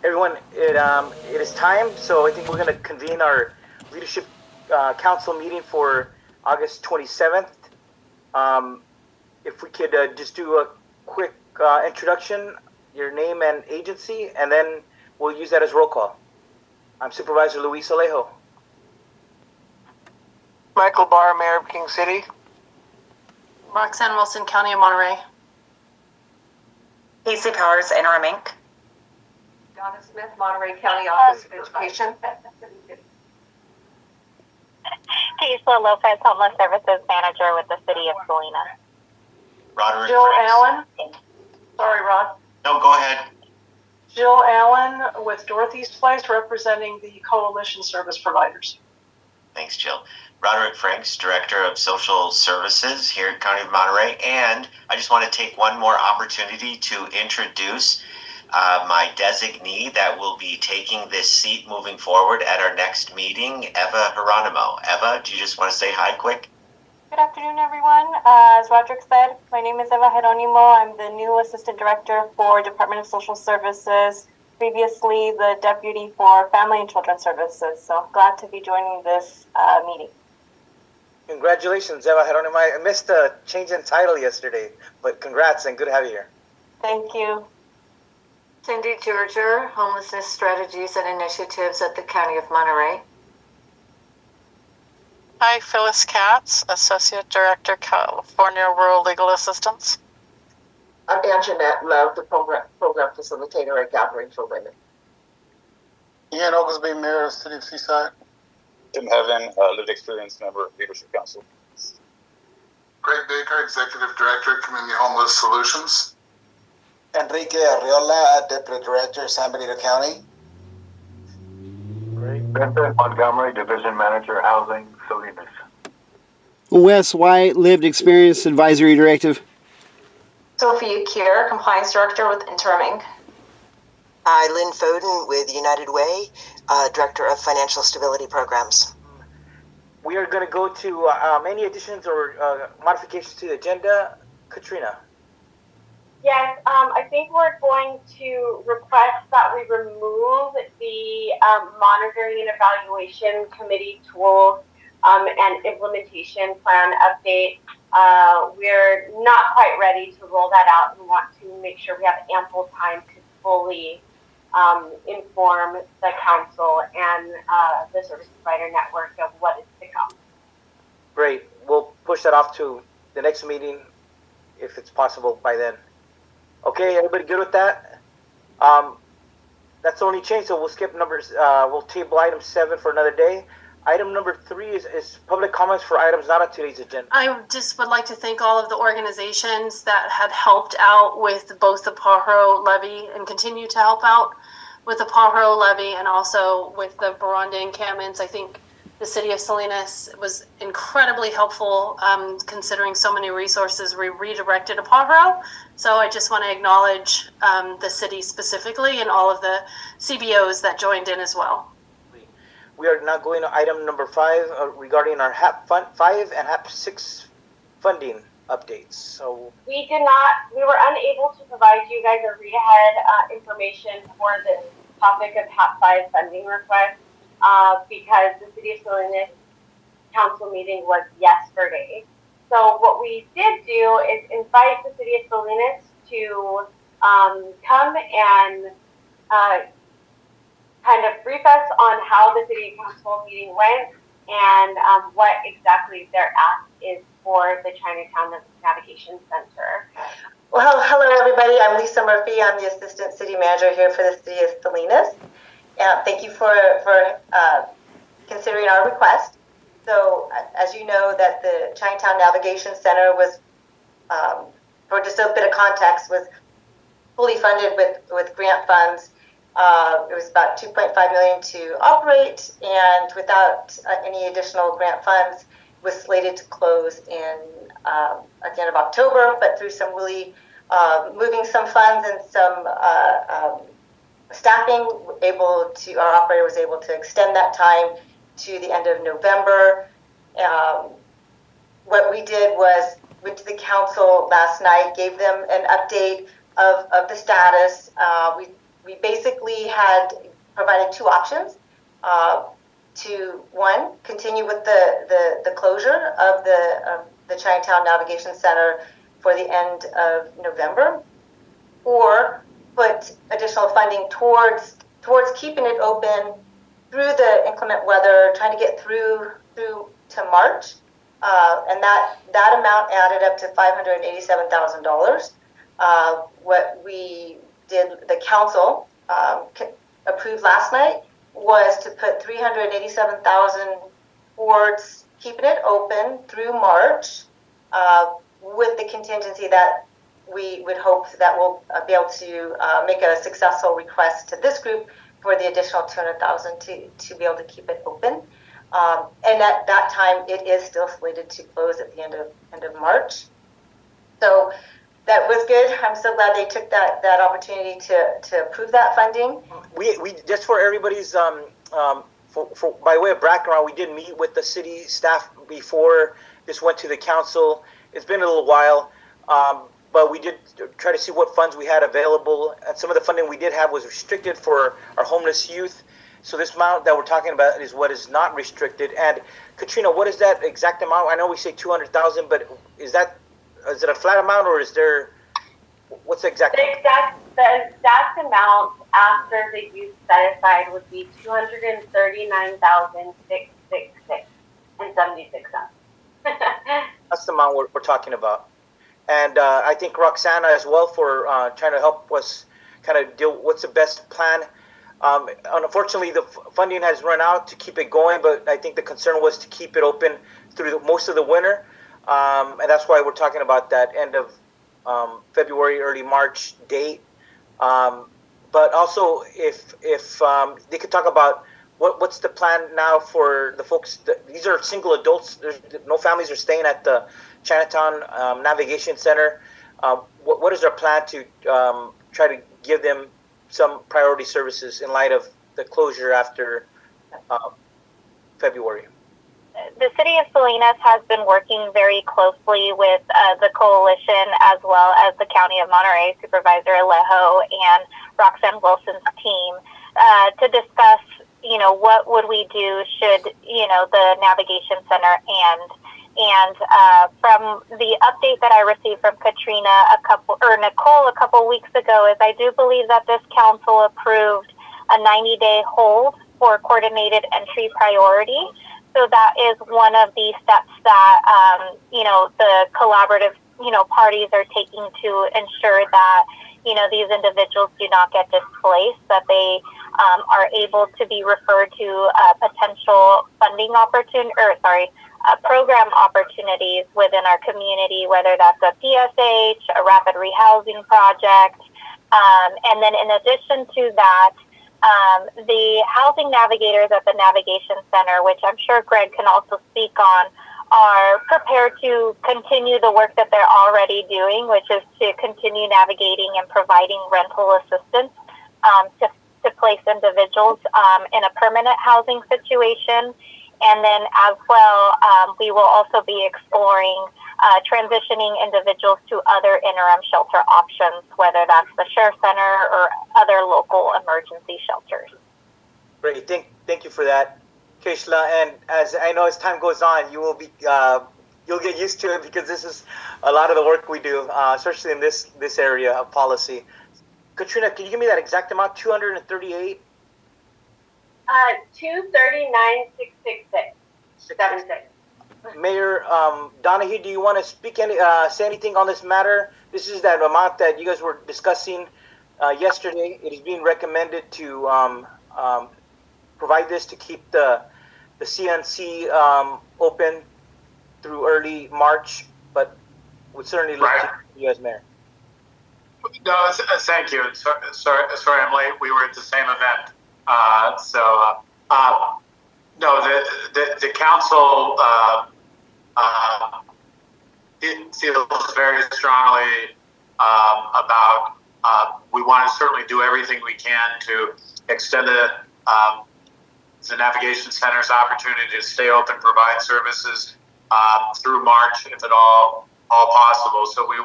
Everyone, it is time. So I think we're going to convene our leadership council meeting for August 27th. If we could just do a quick introduction, your name and agency, and then we'll use that as roll call. I'm Supervisor Luis Alejo. Michael Barr, Mayor of King City. Roxanne Wilson, County of Monterey. Casey Powers, Interim Inc. Donna Smith, Monterey County Office of Education. Keisha Lopez, Homeless Services Manager with the City of Salinas. Roderick Jill Franks. Allen. Sorry, Rod. No, go ahead. Jill Allen with Dorothy's Place, representing the Coalition Service Providers. Thanks, Jill. Roderick Franks, Director of Social Services here at County of Monterey. And I just want to take one more opportunity to introduce my designee that will be taking this seat moving forward at our next meeting, Eva Geronimo. Eva, do you just want to say hi quick? Good afternoon, everyone. As Roderick said, my name is Eva Geronimo. I'm the new Assistant Director for Department of Social Services, previously the Deputy for Family and Children Services. So I'm glad to be joining this meeting. Congratulations, Eva Geronimo. I missed the change in title yesterday, but congrats and good to have you here. Thank you. Cindy Georger, Homelessness Strategies and Initiatives at the County of Monterey. Hi, Phyllis Katz, Associate Director, California Rural Legal Assistance. I'm Anjanette Love, the program facilitator at Gathering for Women. Ian Oglesby, Mayor of the City of Seaside. Tim Heaven, Lived Experience Member of Leadership Council. Greg Baker, Executive Director, Community Homeless Solutions. Enrique Arriola, Deputy Director, San Benito County. Vincent Montgomery, Division Manager, Housing, Salinas. Wes White, Lived Experience Advisory Directive. Sophia Kier, Compliance Director with Interim Inc. Hi, Lynn Foden with United Way, Director of Financial Stability Programs. We are going to go to any additions or modifications to the agenda. Katrina. Yes, I think we're going to request that we remove the monitoring and evaluation committee tools and implementation plan update. We're not quite ready to roll that out and want to make sure we have ample time to fully inform the council and the service provider network of what is to come. Great. We'll push that off to the next meeting if it's possible by then. Okay, everybody good with that? That's the only change, so we'll skip numbers. We'll table item 7 for another day. Item number 3 is public comments for items not on today's agenda. I just would like to thank all of the organizations that had helped out with both the PAHRO levy and continue to help out with the PAHRO levy and also with the Baranda encampments. I think the City of Salinas was incredibly helpful considering so many resources we redirected to PAHRO. So I just want to acknowledge the city specifically and all of the CBOs that joined in as well. We are now going to item number 5 regarding our HAP 5 and HAP 6 funding updates. So we were unable to provide you guys a read-ahead information for this topic of HAP 5 funding request because the City of Salinas council meeting was yesterday. So what we did do is invite the City of Salinas to come and kind of brief us on how the City Council meeting went and what exactly their ask is for the Chinatown Navigation Center. Well, hello everybody. I'm Lisa Murphy. I'm the Assistant City Manager here for the City of Salinas. Thank you for considering our request. So, as you know, that the Chinatown Navigation Center was, for just a bit of context, was fully funded with grant funds. It was about $2.5 million to operate, and without any additional grant funds, was slated to close at the end of October. But through some really moving some funds and some staffing, our operator was able to extend that time to the end of November. What we did was went to the council last night, gave them an update of the status. We we basically had provided two options. To one, continue with the closure of the Chinatown Navigation Center for the end of November, or put additional funding towards keeping it open through the inclement weather, trying to get through to March, and that amount added up to $587,000. What we did, the council approved last night, was to put $387,000 towards keeping it open through March, with the contingency that we would hope that we'll be able to make a successful request to this group for the additional $200,000 to be able to keep it open. And at that time, it is still slated to close at the end of March. So that was good. I'm so glad they took that opportunity to approve that funding. We just for everybody's for by way of background, we did meet with the city staff before this went to the council. It's been a little while, but we did try to see what funds we had available. And some of the funding we did have was restricted for our homeless youth. So this amount that we're talking about is what is not restricted. And Katrina, what is that exact amount? I know we say 200,000, but is it a flat amount, or is there, what's the exact amount? The exact amount after the youth set aside would be $239,666.76. That's the amount we're talking about. And I think Roxana as well for trying to help us kind of deal what's the best plan. Unfortunately, the funding has run out to keep it going, but I think the concern was to keep it open through most of the winter. And that's why we're talking about that end of February, early March date. But also, if they could talk about what's the plan now for the folks. These are single adults. There's no families are staying at the Chinatown Navigation Center. What is our plan to try to give them some priority services in light of the closure after February? The city of Salinas has been working very closely with the coalition as well as the county of Monterey, Supervisor Alejo and Roxanne Wilson's team, to discuss, what would we do should, the navigation center end. And from the update that I received from Nicole a couple weeks ago is I do believe that this council approved a 90-day hold for coordinated entry priority. So that is one of the steps that, the collaborative, parties are taking to ensure that, these individuals do not get displaced, that they are able to be referred to potential funding program opportunities within our community, whether that's a PSH, a rapid rehousing project. And then in addition to that, the housing navigators at the Navigation Center, which I'm sure Greg can also speak on, are prepared to continue the work that they're already doing, which is to continue navigating and providing rental assistance to place individuals in a permanent housing situation. And then as well, we will also be exploring transitioning individuals to other interim shelter options, whether that's the Share Center or other local emergency shelters. Great, thank you for that, Keishla. And as I know, as time goes on, you will be you'll get used to it because this is a lot of the work we do, especially in this area of policy. Katrina, can you give me that exact amount? 238. 239,666.76. Mayor Donahue, do you want to say anything on this matter? This is that amount that you guys were discussing yesterday. It is being recommended to provide this to keep the CNC open through early March, but would certainly look to you as mayor. No, thank you. Sorry, I'm late. We were at the same event. No, the council feels very strongly about. We want to certainly do everything we can to extend the Navigation Center's opportunity to stay open, provide services through March, if at all possible. So we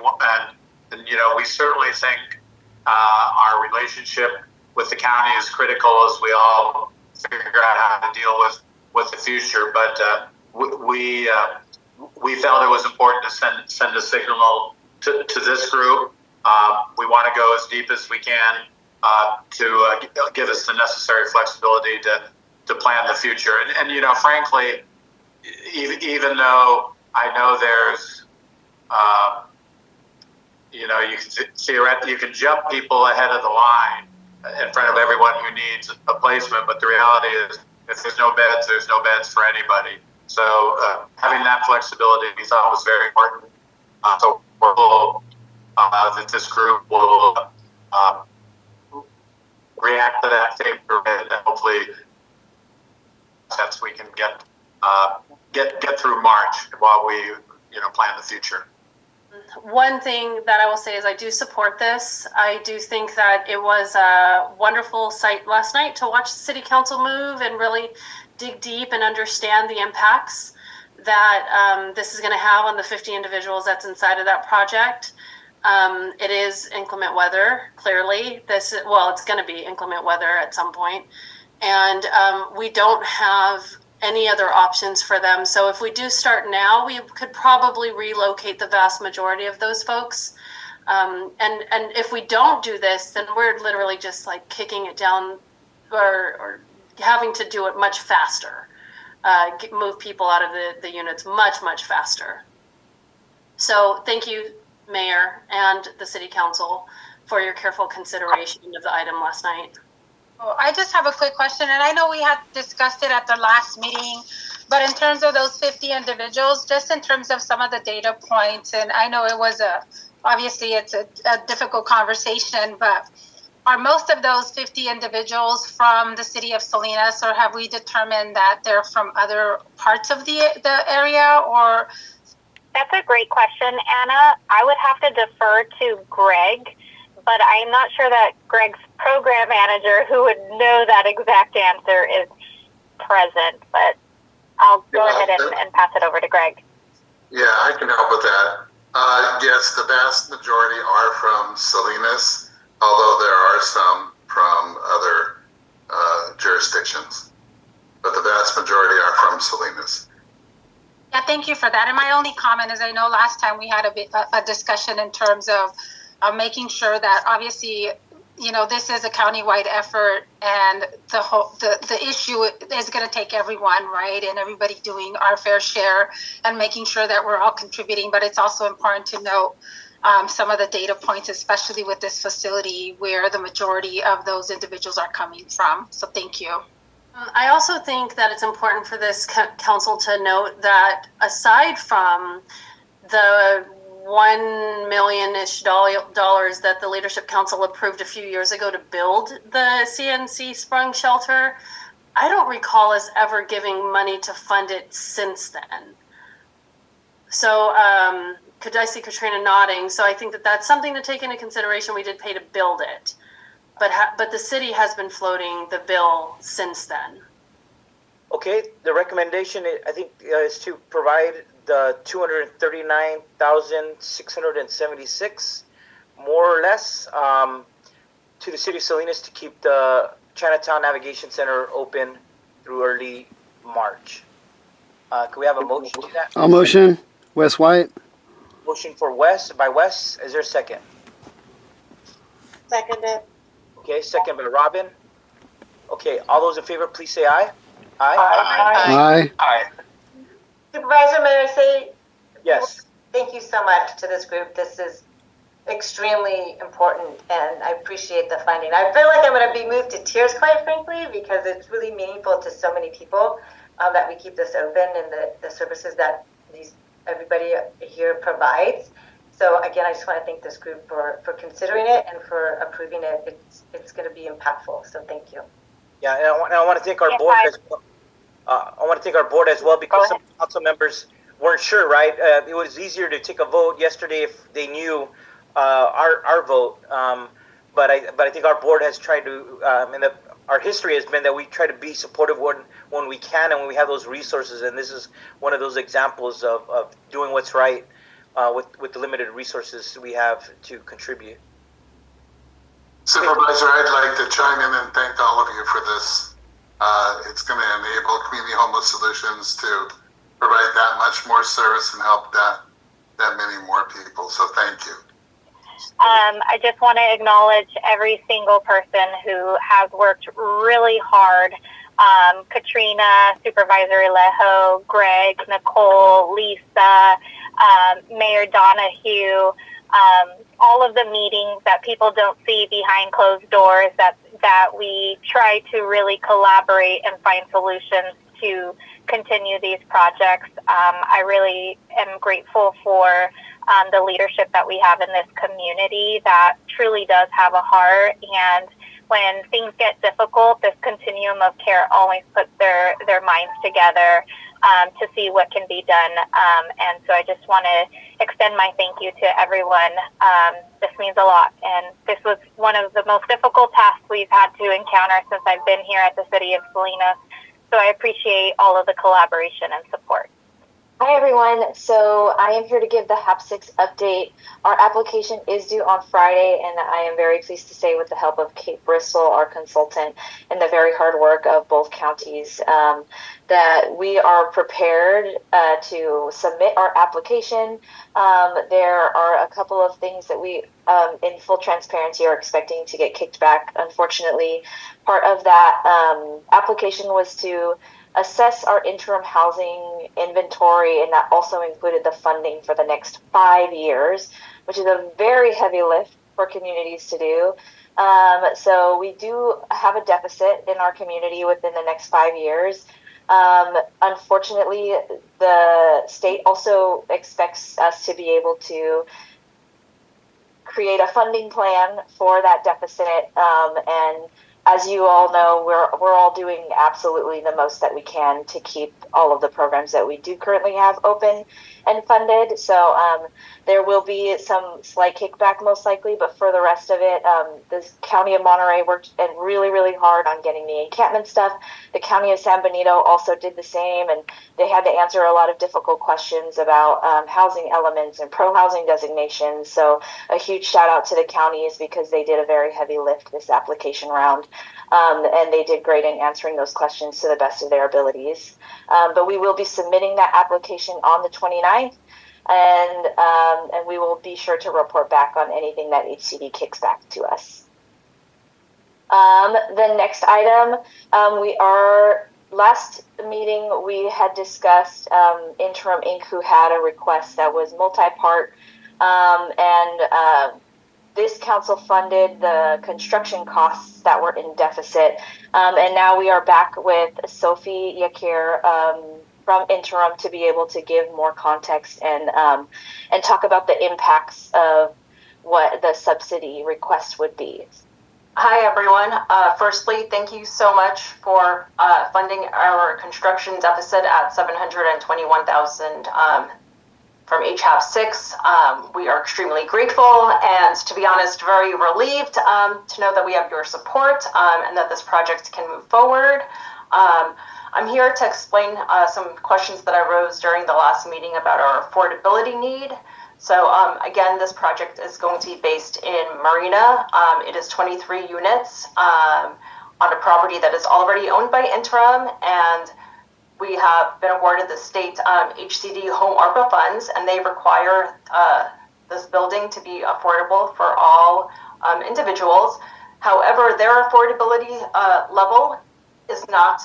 certainly think our relationship with the county is critical as we all figure out how to deal with the future. But we felt it was important to send a signal to this group. We want to go as deep as we can to give us the necessary flexibility to plan the future. And you know, frankly, even though I know there's, you know, you can jump people ahead of the line in front of everyone who needs a placement, but the reality is, if there's no beds for anybody. So having that flexibility we thought was very important. So we're hopeful that this group will react to that favor and hopefully we can get through March while we plan the future. One thing that I will say is I do support this. I do think that it was a wonderful sight last night to watch the city council move and really dig deep and understand the impacts that this is going to have on the 50 individuals that's inside of that project. It is inclement weather, clearly. It's going to be inclement weather at some point. And we don't have any other options for them. So if we do start now, we could probably relocate the vast majority of those folks. And if we don't do this, then we're literally just like kicking it down or having to do it much faster, move people out of the units much, much faster. So thank you, Mayor and the City Council, for your careful consideration of the item last night. I just have a quick question, and I know we had discussed it at the last meeting, but in terms of those 50 individuals, just in terms of some of the data points, and I know it was obviously it's a difficult conversation, but are most of those 50 individuals from the city of Salinas, or have we determined that they're from other parts of the area, or? That's a great question, Anna. I would have to defer to Greg, but I'm not sure that Greg's program manager, who would know that exact answer, is present, but I'll go ahead and pass it over to Greg. Yeah, I can help with that. Yes, the vast majority are from Salinas, although there are some from other jurisdictions. But the vast majority are from Salinas. Yeah, thank you for that. And my only comment is I know last time we had a discussion in terms of making sure that obviously, this is a countywide effort, and the issue is going to take everyone, right? And everybody doing our fair share and making sure that we're all contributing. But it's also important to note some of the data points, especially with this facility where the majority of those individuals are coming from. So thank you. I also think that it's important for this council to note that aside from the $1 million-ish dollars that the Leadership Council approved a few years ago to build the CNC sprung shelter, I don't recall us ever giving money to fund it since then. So I see Katrina nodding. So I think that that's something to take into consideration. We did pay to build it. But the city has been floating the bill since then. Okay, the recommendation, I think, is to provide the $239,676, more or less, to the city of Salinas to keep the Chinatown Navigation Center open through early March. Can we have a motion to that? I'll motion. Wes White. Motion for Wes, by Wes. Is there a second? Seconded. Okay, second by Robin. Okay, all those in favor, please say aye. Aye. Aye. Aye. Supervisor, may I say yes? Thank you so much to this group. This is extremely important, and I appreciate the funding. I feel like I'm going to be moved to tears, quite frankly, because it's really meaningful to so many people that we keep this open and the services that everybody here provides. So again, I just want to thank this group for considering it and for approving it. It's going to be impactful. So thank you. Yeah, and I want to thank our board as well. I want to thank our board as well, because some council members weren't sure, right? It was easier to take a vote yesterday if they knew our vote. But I think our board has tried to, our history has been that we try to be supportive when we can and when we have those resources. And this is one of those examples of doing what's right with the limited resources we have to contribute. Supervisor, I'd like to chime in and thank all of you for this. It's going to enable Community Homeless Solutions to provide that much more service and help that many more people. So thank you. I just want to acknowledge every single person who has worked really hard. Katrina, Supervisor Alejo, Greg, Nicole, Lisa, Mayor Donahue, all of the meetings that people don't see behind closed doors, that we try to really collaborate and find solutions to continue these projects. I really am grateful for the leadership that we have in this community that truly does have a heart. And when things get difficult, this continuum of care always puts their minds together to see what can be done. And so I just want to extend my thank you to everyone. This means a lot. And this was one of the most difficult tasks we've had to encounter since I've been here at the City of Salinas. So I appreciate all of the collaboration and support. Hi everyone, so I am here to give the HAP 6 update. Our application is due on Friday, and I am very pleased to say with the help of Kate Bristol, our consultant, and the very hard work of both counties, that we are prepared to submit our application. There are a couple of things that we, in full transparency, are expecting to get kicked back. Unfortunately, part of that application was to assess our interim housing inventory, and that also included the funding for the next 5 years, which is a very heavy lift for communities to do. So we do have a deficit in our community within the next 5 years. Unfortunately, the state also expects us to be able to create a funding plan for that deficit, and as you all know, we're all doing absolutely the most that we can to keep all of the programs that we do currently have open and funded. So there will be some slight kickback most likely, but for the rest of it, the County of Monterey worked really, really hard on getting the encampment stuff. The County of San Benito also did the same, and they had to answer a lot of difficult questions about housing elements and pro-housing designations. So a huge shout out to the counties because they did a very heavy lift this application round. And they did great in answering those questions to the best of their abilities. But we will be submitting that application on the 29th, and we will be sure to report back on anything that HCD kicks back to us. The next item, last meeting we had discussed Interim Inc., who had a request that was multi-part, and this council funded the construction costs that were in deficit, and now we are back with Sophie Yakir from Interim to be able to give more context and talk about the impacts of what the subsidy request would be. Hi everyone. Firstly, thank you so much for funding our construction deficit at $721,000 from HHAP 6. We are extremely grateful and, to be honest, very relieved to know that we have your support and that this project can move forward. I'm here to explain some questions that I rose during the last meeting about our affordability need. So again, this project is going to be based in Marina. It is 23 units on a property that is already owned by Interim, and we have been awarded the state HCD home ARPA funds, and they require this building to be affordable for all individuals. However, their affordability level is not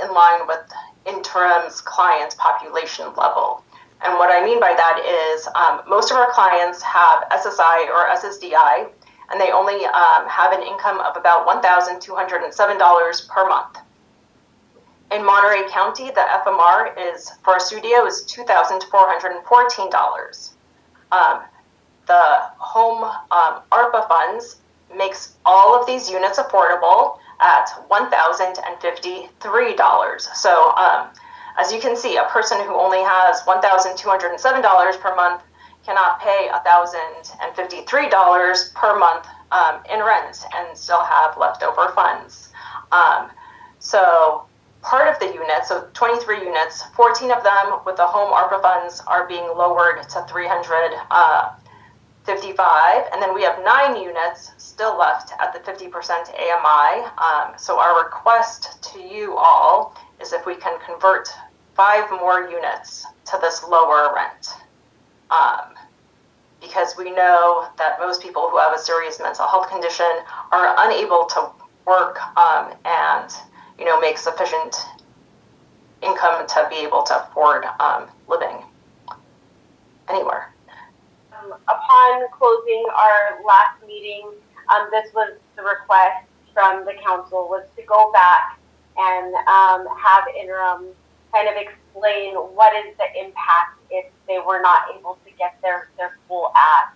in line with Interim's client population level. And what I mean by that is most of our clients have SSI or SSDI, and they only have an income of about $1,207 per month. In Monterey County, the FMR is for a studio is $2,414. The home ARPA funds makes all of these units affordable at $1,053. So as you can see, a person who only has $1,207 per month cannot pay $1,053 per month in rent and still have leftover funds. So part of the units, so 23 units, 14 of them with the home ARPA funds are being lowered to $300 55, and then we have 9 units still left at the 50% AMI. So our request to you all is if we can convert 5 more units to this lower rent. Because we know that most people who have a serious mental health condition are unable to work and make sufficient income to be able to afford living anywhere. Upon closing our last meeting, this was the request from the council, was to go back and have interim kind of explain what is the impact if they were not able to get their full ask.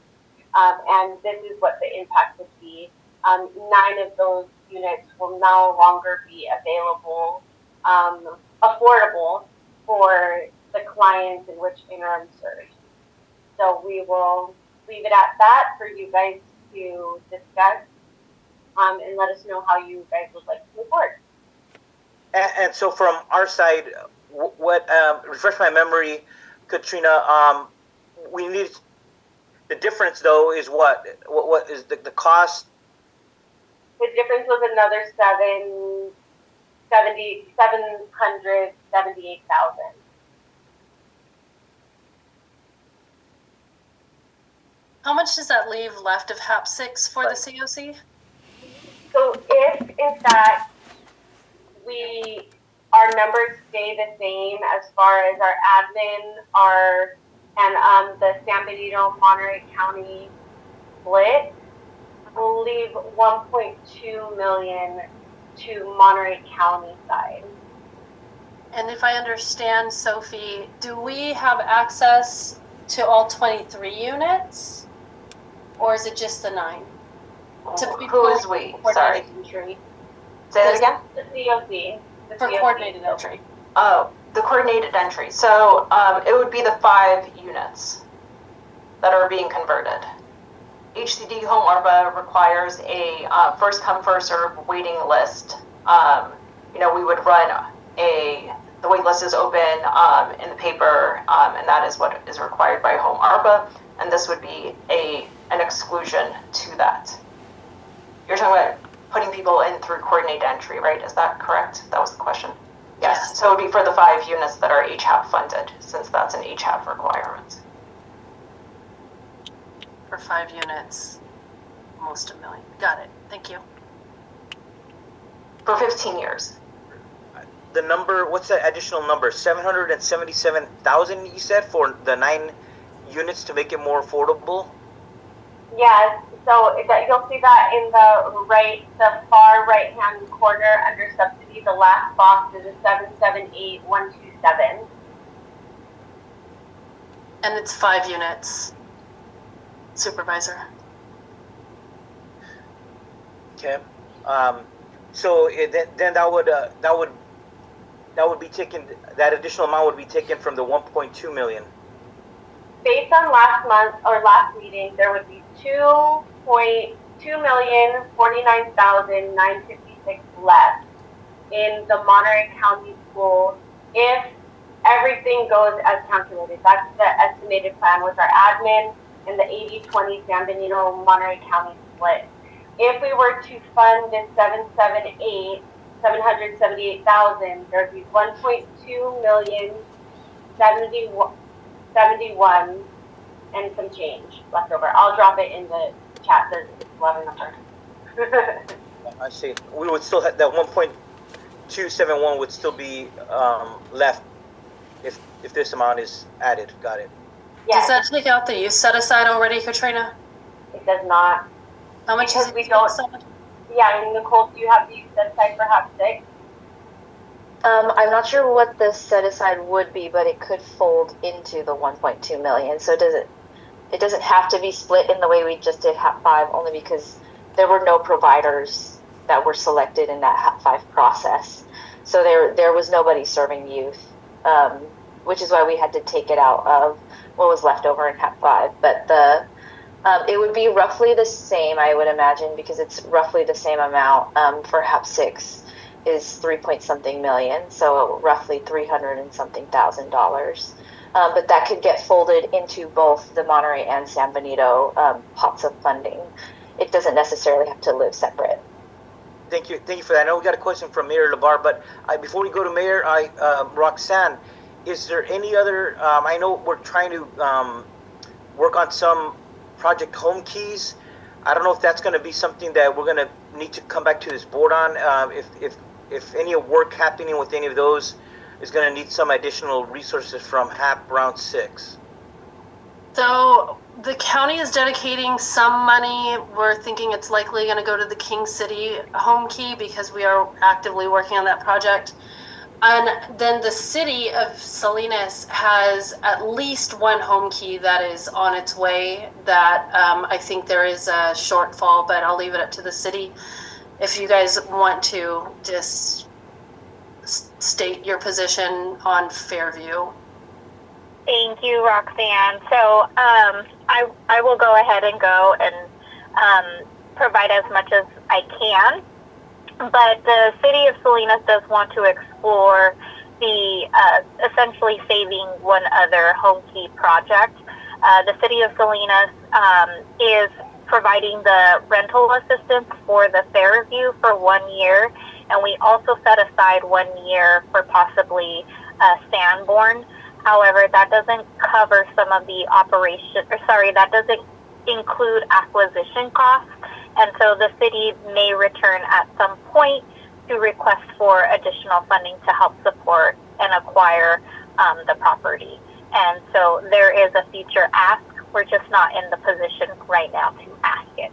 And this is what the impact would be. 9 of those units will no longer be available, affordable for the clients in which interim serves. So we will leave it at that for you guys to discuss and let us know how you guys would like to move forward. And so from our side, what refresh my memory, Katrina, we need the difference though is what is the cost? The difference was another 778,000. How much does that leave left of HAP 6 for the COC? So if in fact our numbers stay the same as far as our admin, and the San Benito Monterey County split, we'll leave 1.2 million to Monterey County side. And if I understand, Sophie, do we have access to all 23 units? Or is it just the 9? Who is we? Sorry. Entry. Say that again? The COC. For coordinated entry. Oh, the coordinated entry. So it would be the 5 units that are being converted. HCD Home ARPA requires a first come first serve waiting list. We would run the wait list is open in the paper, and that is what is required by Home ARPA, and this would be an exclusion to that. You're talking about putting people in through coordinated entry, right? Is that correct? That was the question. Yes. So it would be for the 5 units that are HHAP funded, since that's an HHAP requirement. For 5 units, almost $1 million. Got it. Thank you. For 15 years. The number, what's that additional number? 777,000 you said for the 9 units to make it more affordable? Yes. So you'll see that in the far right-hand corner under subsidy, the last box is a 778,127. And it's 5 units, Supervisor. Okay. So then that would be taken. That additional amount would be taken from the 1.2 million. Based on last meeting, there would be 2,049,956 left in the Monterey County School if everything goes as calculated. That's the estimated plan with our admin and the 80-20 San Benito Monterey County split. If we were to fund the 778,000, there'd be 1.2 million 71 and some change left over. I'll drop it in the chat, the 11 number. I see. We would still have that 1.271 would still be left if this amount is added. Got it. Does that take out the use set aside already, Katrina? It does not. How much because is we don't? Yeah, and Nicole, do you have the use set aside for HAP 6? I'm not sure what the set aside would be, but it could fold into the 1.2 million. So it doesn't have to be split in the way we just did HAP 5, only because there were no providers that were selected in that HAP 5 process. So there was nobody serving youth, which is why we had to take it out of what was left over in HAP 5. But it would be roughly the same, I would imagine, because it's roughly the same amount for HAP 6 is 3 point something million, so roughly $300 and something thousand. but that could get folded into both the Monterey and San Benito pots of funding. It doesn't necessarily have to live separate. Thank you for that. I know we got a question from Mayor Labar, but before we go to Mayor, Roxanne, is there any other? I know we're trying to work on some project home keys. I don't know if that's going to be something that we're going to need to come back to this board on. If any work happening with any of those is going to need some additional resources from HAP round 6. So the county is dedicating some money. We're thinking it's likely going to go to the King City home key because we are actively working on that project. And then the city of Salinas has at least one home key that is on its way that I think there is a shortfall, but I'll leave it up to the city. If you guys want to just state your position on Fairview. Thank you, Roxanne. So I will go ahead and go and provide as much as I can. But the city of Salinas does want to explore the essentially saving one other home key project. The city of Salinas is providing the rental assistance for the Fairview for 1 year, and we also set aside 1 year for possibly Sanborn. However, that doesn't cover some of the that doesn't include acquisition costs. And so the city may return at some point to request for additional funding to help support and acquire the property. And so there is a future ask. We're just not in the position right now to ask it.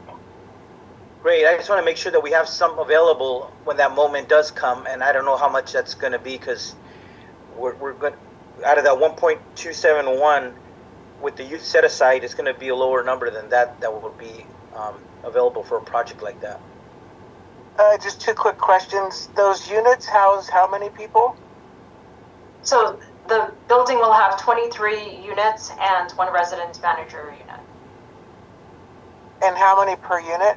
Great. I just want to make sure that we have some available when that moment does come. And I don't know how much that's going to be because we're going out of that 1.271 with the youth set aside, it's going to be a lower number than that will be available for a project like that. Just 2 quick questions. Those units house how many people? So the building will have 23 units and 1 resident manager unit. And how many per unit?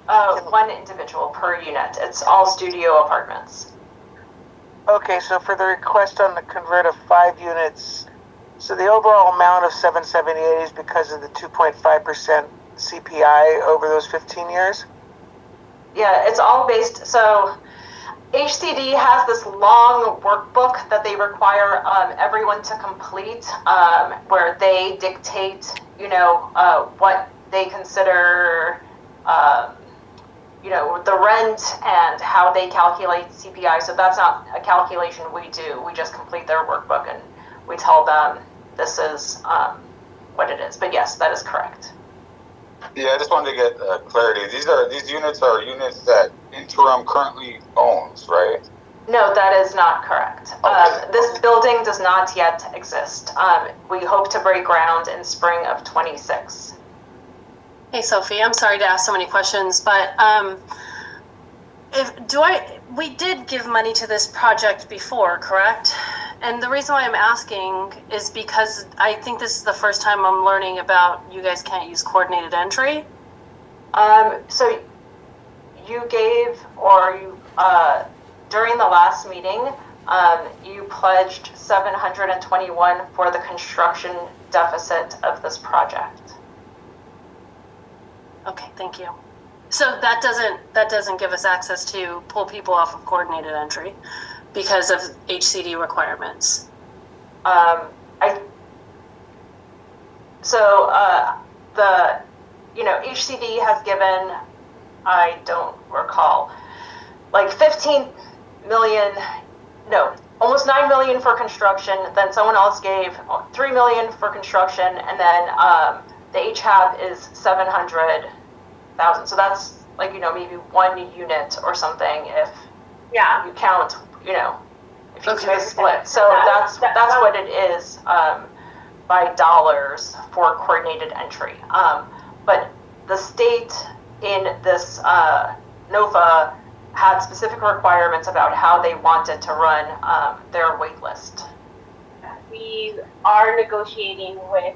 1 individual per unit. It's all studio apartments. Okay, so for the request on the convert of 5 units, so the overall amount of 778 is because of the 2.5% CPI over those 15 years? Yeah, it's all based, so HCD has this long workbook that they require everyone to complete where they dictate, what they consider, the rent and how they calculate CPI. So that's not a calculation we do. We just complete their workbook and we tell them this is what it is. But yes, that is correct. Yeah, I just wanted to get clarity. These units are units that Interim currently owns, right? No, that is not correct. Okay. This building does not yet exist. We hope to break ground in spring of 26. Hey, Sophie, I'm sorry to ask so many questions, but we did give money to this project before, correct? And the reason why I'm asking is because I think this is the first time I'm learning about you guys can't use coordinated entry. So you gave, or you during the last meeting, you pledged $721 for the construction deficit of this project. Okay, thank you. So that doesn't give us access to pull people off of coordinated entry because of HCD requirements. HCD has given, I don't recall, like 15 million, no, almost 9 million for construction. Then someone else gave 3 million for construction, and then the HHAP is 700,000. So that's like, maybe 1 unit or something if you count, if you do a split. So that's what it is by dollars for coordinated entry. But the state in this NOFA had specific requirements about how they wanted to run their wait list. We are negotiating with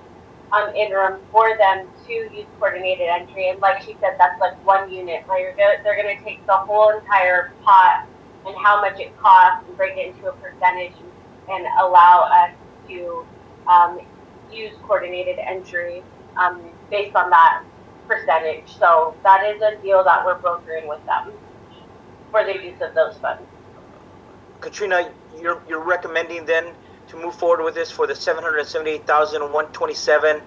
Interim for them to use coordinated entry, and like she said, that's like 1 unit. Right? They're going to take the whole entire pot and how much it costs and break it into a percentage and allow us to use coordinated entry based on that percentage. So that is a deal that we're brokering with them for the use of those funds. Katrina, you're recommending then to move forward with this for the 778,127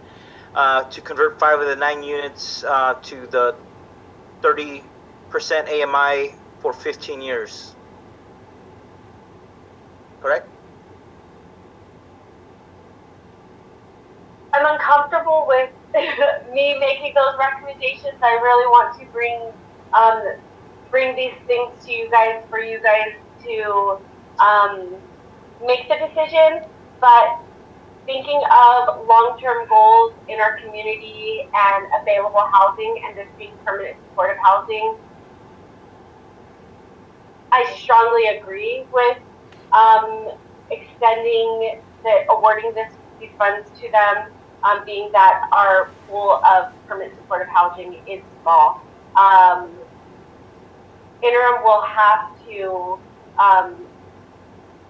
to convert 5 of the 9 units to the 30% AMI for 15 years. Correct? I'm uncomfortable with me making those recommendations. I really want to bring these things to you guys for you guys to make the decision, but thinking of long-term goals in our community and available housing and this being permanent supportive housing, I strongly agree with awarding these funds to them, being that our pool of permanent supportive housing is small. Interim will have to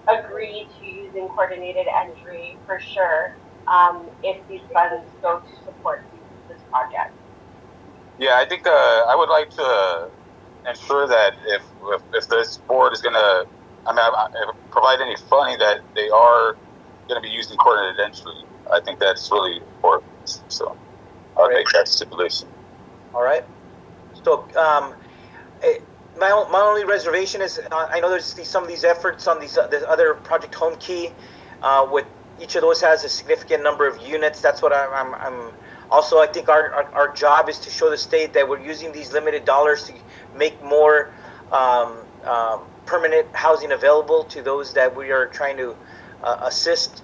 agree to using coordinated entry for sure if these funds go to support this project. Yeah, I think I would like to ensure that if this board is going to, provide any funding, that they are going to be using coordinated entry. I think that's really important. So I'll make that stipulation. All right. So my only reservation is I know there's some of these efforts on this other Project Home Key, with each of those has a significant number of units. That's what I'm also, I think our job is to show the state that we're using these limited dollars to make more permanent housing available to those that we are trying to assist.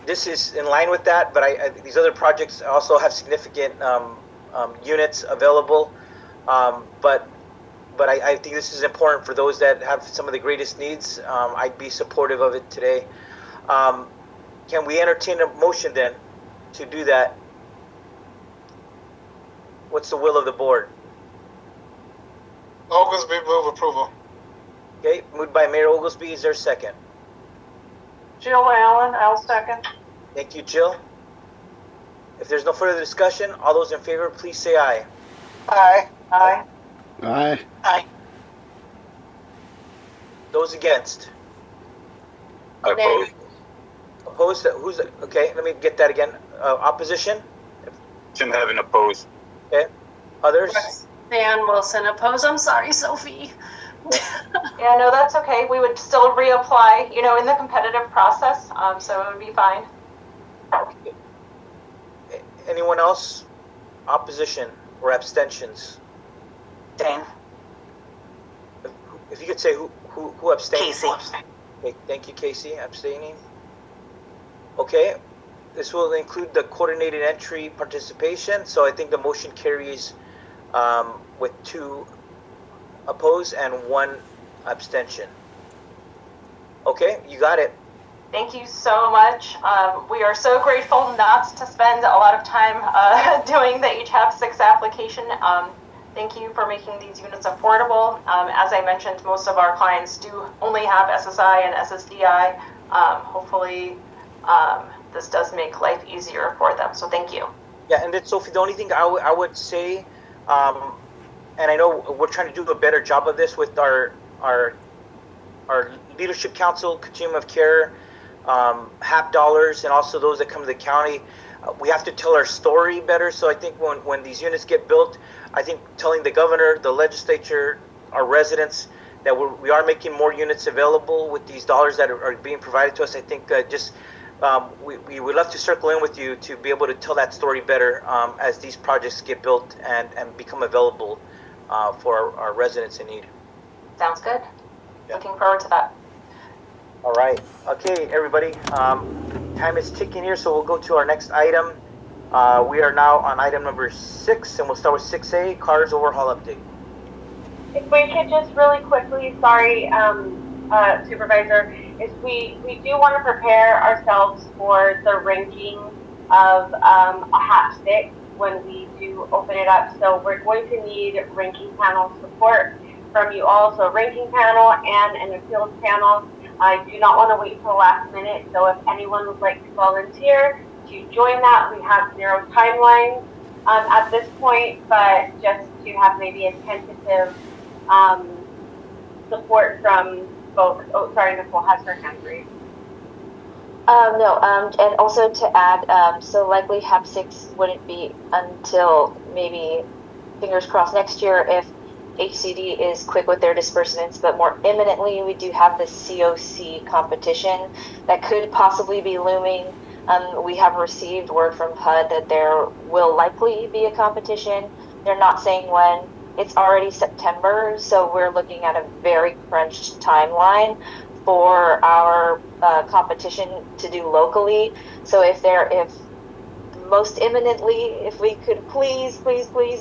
This is in line with that, but these other projects also have significant units available. But I think this is important for those that have some of the greatest needs. I'd be supportive of it today. Can we entertain a motion then to do that? What's the will of the board? Oglesby, move approval. Okay, moved by Mayor Oglesby. Is there a second? Jill Allen, I'll second. Thank you, Jill. If there's no further discussion, all those in favor, please say aye. Aye. Aye. Aye. Aye. Those against? Opposed. Opposed? Who's okay? Let me get that again. Opposition? Shouldn't have an opposed. Okay. Others? Van Wilson opposed. I'm sorry, Sophie. Yeah, no, that's okay. We would still reapply, in the competitive process, so it would be fine. Okay. Anyone else? Opposition or abstentions? Dane. If you could say who abstained. Casey. Okay, thank you, Casey. Abstaining. Okay. This will include the coordinated entry participation, so I think the motion carries with 2 opposed and 1 abstention. Okay, you got it. Thank you so much. We are so grateful not to spend a lot of time doing the HHAP 6 application. Thank you for making these units affordable. As I mentioned, most of our clients do only have SSI and SSDI. Hopefully, this does make life easier for them. So thank you. Yeah, and then Sophie, the only thing I would say, and I know we're trying to do a better job of this with our leadership council, Continuum of Care, HAP dollars, and also those that come to the county. We have to tell our story better. So I think when these units get built, I think telling the governor, the legislature, our residents that we are making more units available with these dollars that are being provided to us. I think we would love to circle in with you to be able to tell that story better as these projects get built and become available for our residents in need. Sounds good. Yeah. Looking forward to that. All right. Okay, everybody. Time is ticking here, so we'll go to our next item. We are now on item number 6, and we'll start with 6A, cars overhaul update. If we could just really quickly, sorry, Supervisor, is we do want to prepare ourselves for the ranking of a HAP 6 when we do open it up. So we're going to need ranking panel support. from you all, so a ranking panel and an appeals panel. I do not want to wait till the last minute, so if anyone would like to volunteer to join that, we have 0 timelines at this point, but just to have maybe a tentative support from folks. Oh, sorry, Nicole has her hand raised. No, and also to add, so likely HAP 6 wouldn't be until maybe, fingers crossed, next year if HCD is quick with their disbursements, but more imminently we do have the COC competition that could possibly be looming. We have received word from HUD that there will likely be a competition. They're not saying when. It's already September, so we're looking at a very crunched timeline for our competition to do locally. So if most imminently, if we could please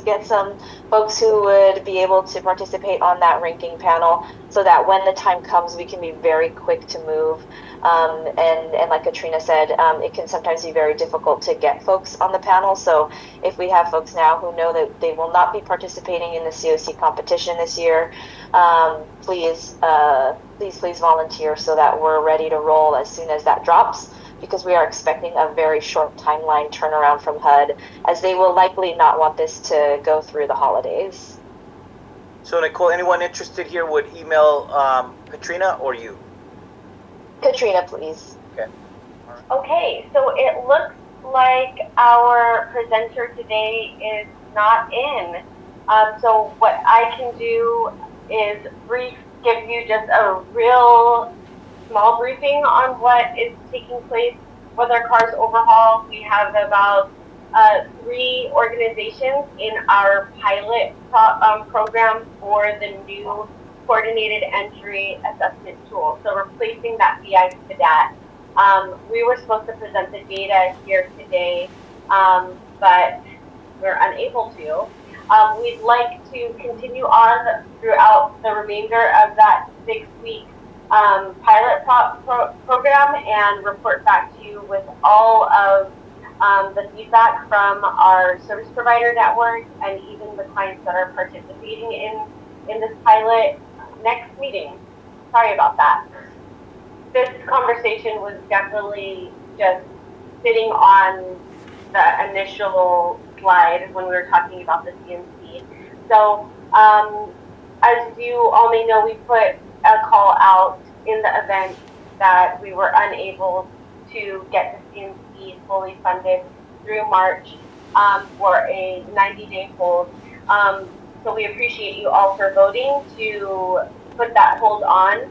get some folks who would be able to participate on that ranking panel, so that when the time comes, we can be very quick to move. And like Katrina said, it can sometimes be very difficult to get folks on the panel. So if we have folks now who know that they will not be participating in the COC competition this year, please volunteer so that we're ready to roll as soon as that drops, because we are expecting a very short timeline turnaround from HUD, as they will likely not want this to go through the holidays. So Nicole, anyone interested here would email Katrina or you? Katrina, please. Okay. Okay, so it looks like our presenter today is not in. So what I can do is give you just a real small briefing on what is taking place with our cars overhaul. We have about 3 organizations in our pilot program for the new coordinated entry assessment tool. So replacing that BI cadet. We were supposed to present the data here today, but we're unable to. We'd like to continue on throughout the remainder of that 6-week pilot program and report back to you with all of the feedback from our service provider network and even the clients that are participating in this pilot next meeting. Sorry about that. This conversation was definitely just sitting on the initial slide when we were talking about the CNC. So as you all may know, we put a call out in the event that we were unable to get the CNC fully funded through March for a 90-day hold. So we appreciate you all for voting to put that hold on.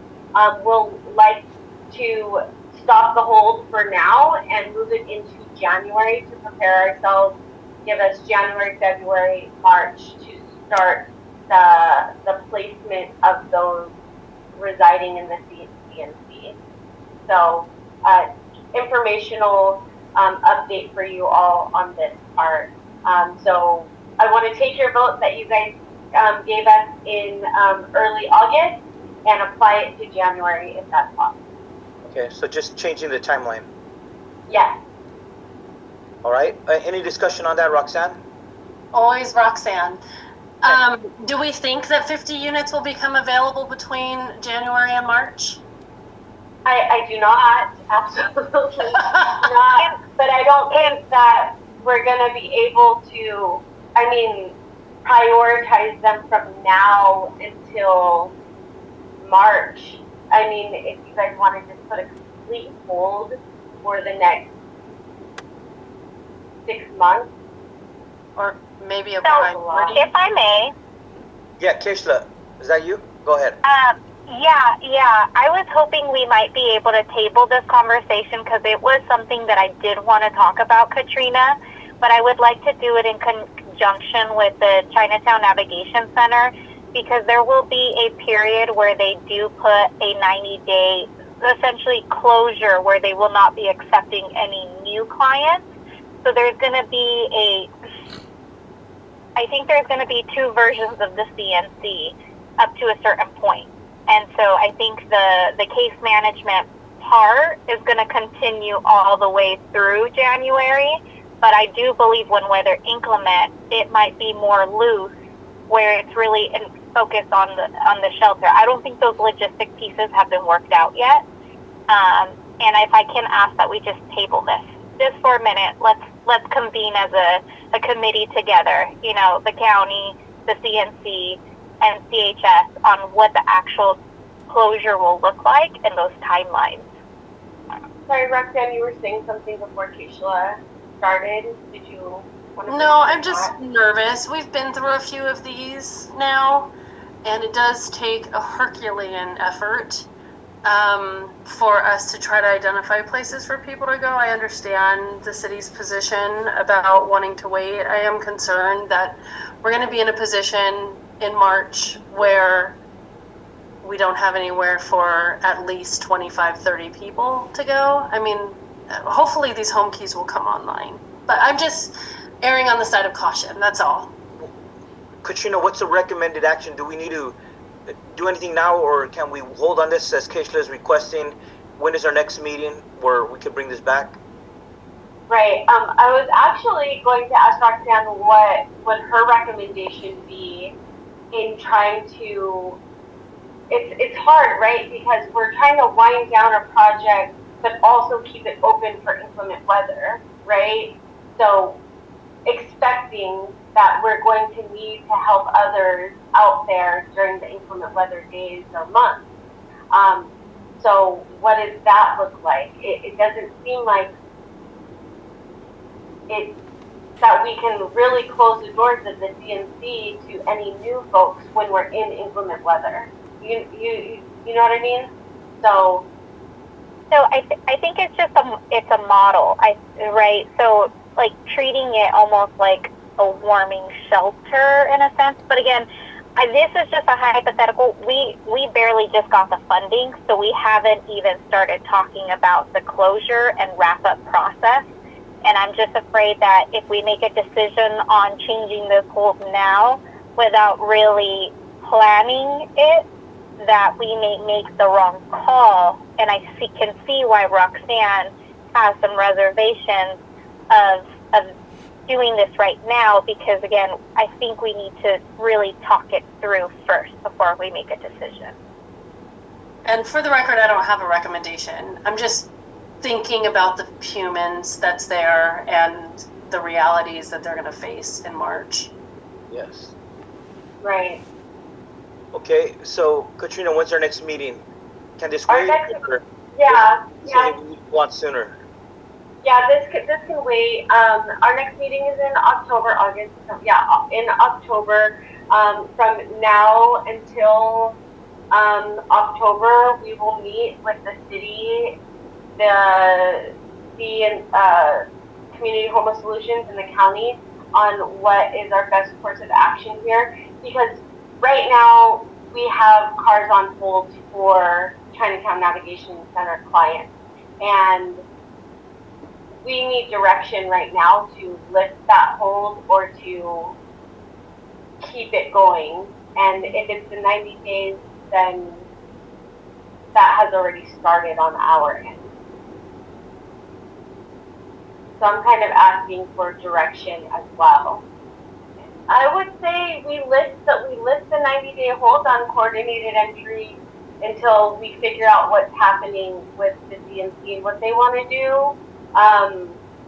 We'll like to stop the hold for now and move it into January to prepare ourselves, give us January, February, March to start the placement of those residing in the CNC. So informational update for you all on this part. So I want to take your vote that you guys gave us in early August and apply it to January if that's possible. Okay, so just changing the timeline. Yes. All right. Any discussion on that, Roxanne? Always Roxanne. Do we think that 50 units will become available between January and March? I do not, absolutely not. But I don't think that we're going to be able to, prioritize them from now until March. If you guys want to just put a complete hold for the next 6 months. Or maybe a if I may. Yeah, Kishla, is that you? Go ahead. Yeah. I was hoping we might be able to table this conversation because it was something that I did want to talk about, Katrina, but I would like to do it in conjunction with the Chinatown Navigation Center, because there will be a period where they do put a 90-day essentially closure where they will not be accepting any new clients. So there's going to be I think there's going to be 2 versions of the CNC up to a certain point. And so I think the case management part is going to continue all the way through January. But I do believe when weather inclement, it might be more loose, where it's really focus on the shelter. I don't think those logistic pieces have been worked out yet. And if I can ask that we just table this just for a minute, let's convene as a committee together, you know, the county, the CNC, and CHS on what the actual closure will look like and those timelines. Sorry, Roxanne, you were saying something before Keishla started. Did you want to? No, I'm just nervous. We've been through a few of these now, and it does take a Herculean effort for us to try to identify places for people to go. I understand the city's position about wanting to wait. I am concerned that we're going to be in a position in March where we don't have anywhere for at least 25, 30 people to go. I mean, hopefully these home keys will come online, but I'm just erring on the side of caution. That's all. Katrina, what's the recommended action? Do we need to do anything now, or can we hold on this as Keishla is requesting? When is our next meeting where we could bring this back? Right. I was actually going to ask Roxanne what would her recommendation be in trying to. It's hard, right? Because we're trying to wind down a project, but also keep it open for inclement weather, right? So expecting that we're going to need to help others out there during the inclement weather days or months. So what does that look like? It doesn't seem like that we can really close the doors of the CNC to any new folks when we're in inclement weather. You know what I mean? So I think it's just it's a model, right? So like treating it almost like a warming shelter in a sense. But again, this is just a hypothetical. We barely just got the funding, so we haven't even started talking about the closure and wrap up process. And I'm just afraid that if we make a decision on changing those goals now without really planning it, that we may make the wrong call. And I can see why Roxanne has some reservations of doing this right now, because again, I think we need to really talk it through first before we make a decision. And for the record, I don't have a recommendation. I'm just thinking about the humans that's there and the realities that they're going to face in March. Yes. Right. Okay, so Katrina, when's our next meeting? Can this wait? Yeah. We want sooner. Yeah, this can wait. Our next meeting is in October, August. In October. From now until October, we will meet with the city, the Community Homeless Solutions in the county on what is our best course of action here. Because right now we have cars on hold for Chinatown Navigation Center clients, and we need direction right now to lift that hold or to keep it going. And if it's the 90 days, then that has already started on our end. So I'm kind of asking for direction as well. I would say we lift the 90-day hold on coordinated entry until we figure out what's happening with the DNC and what they want to do.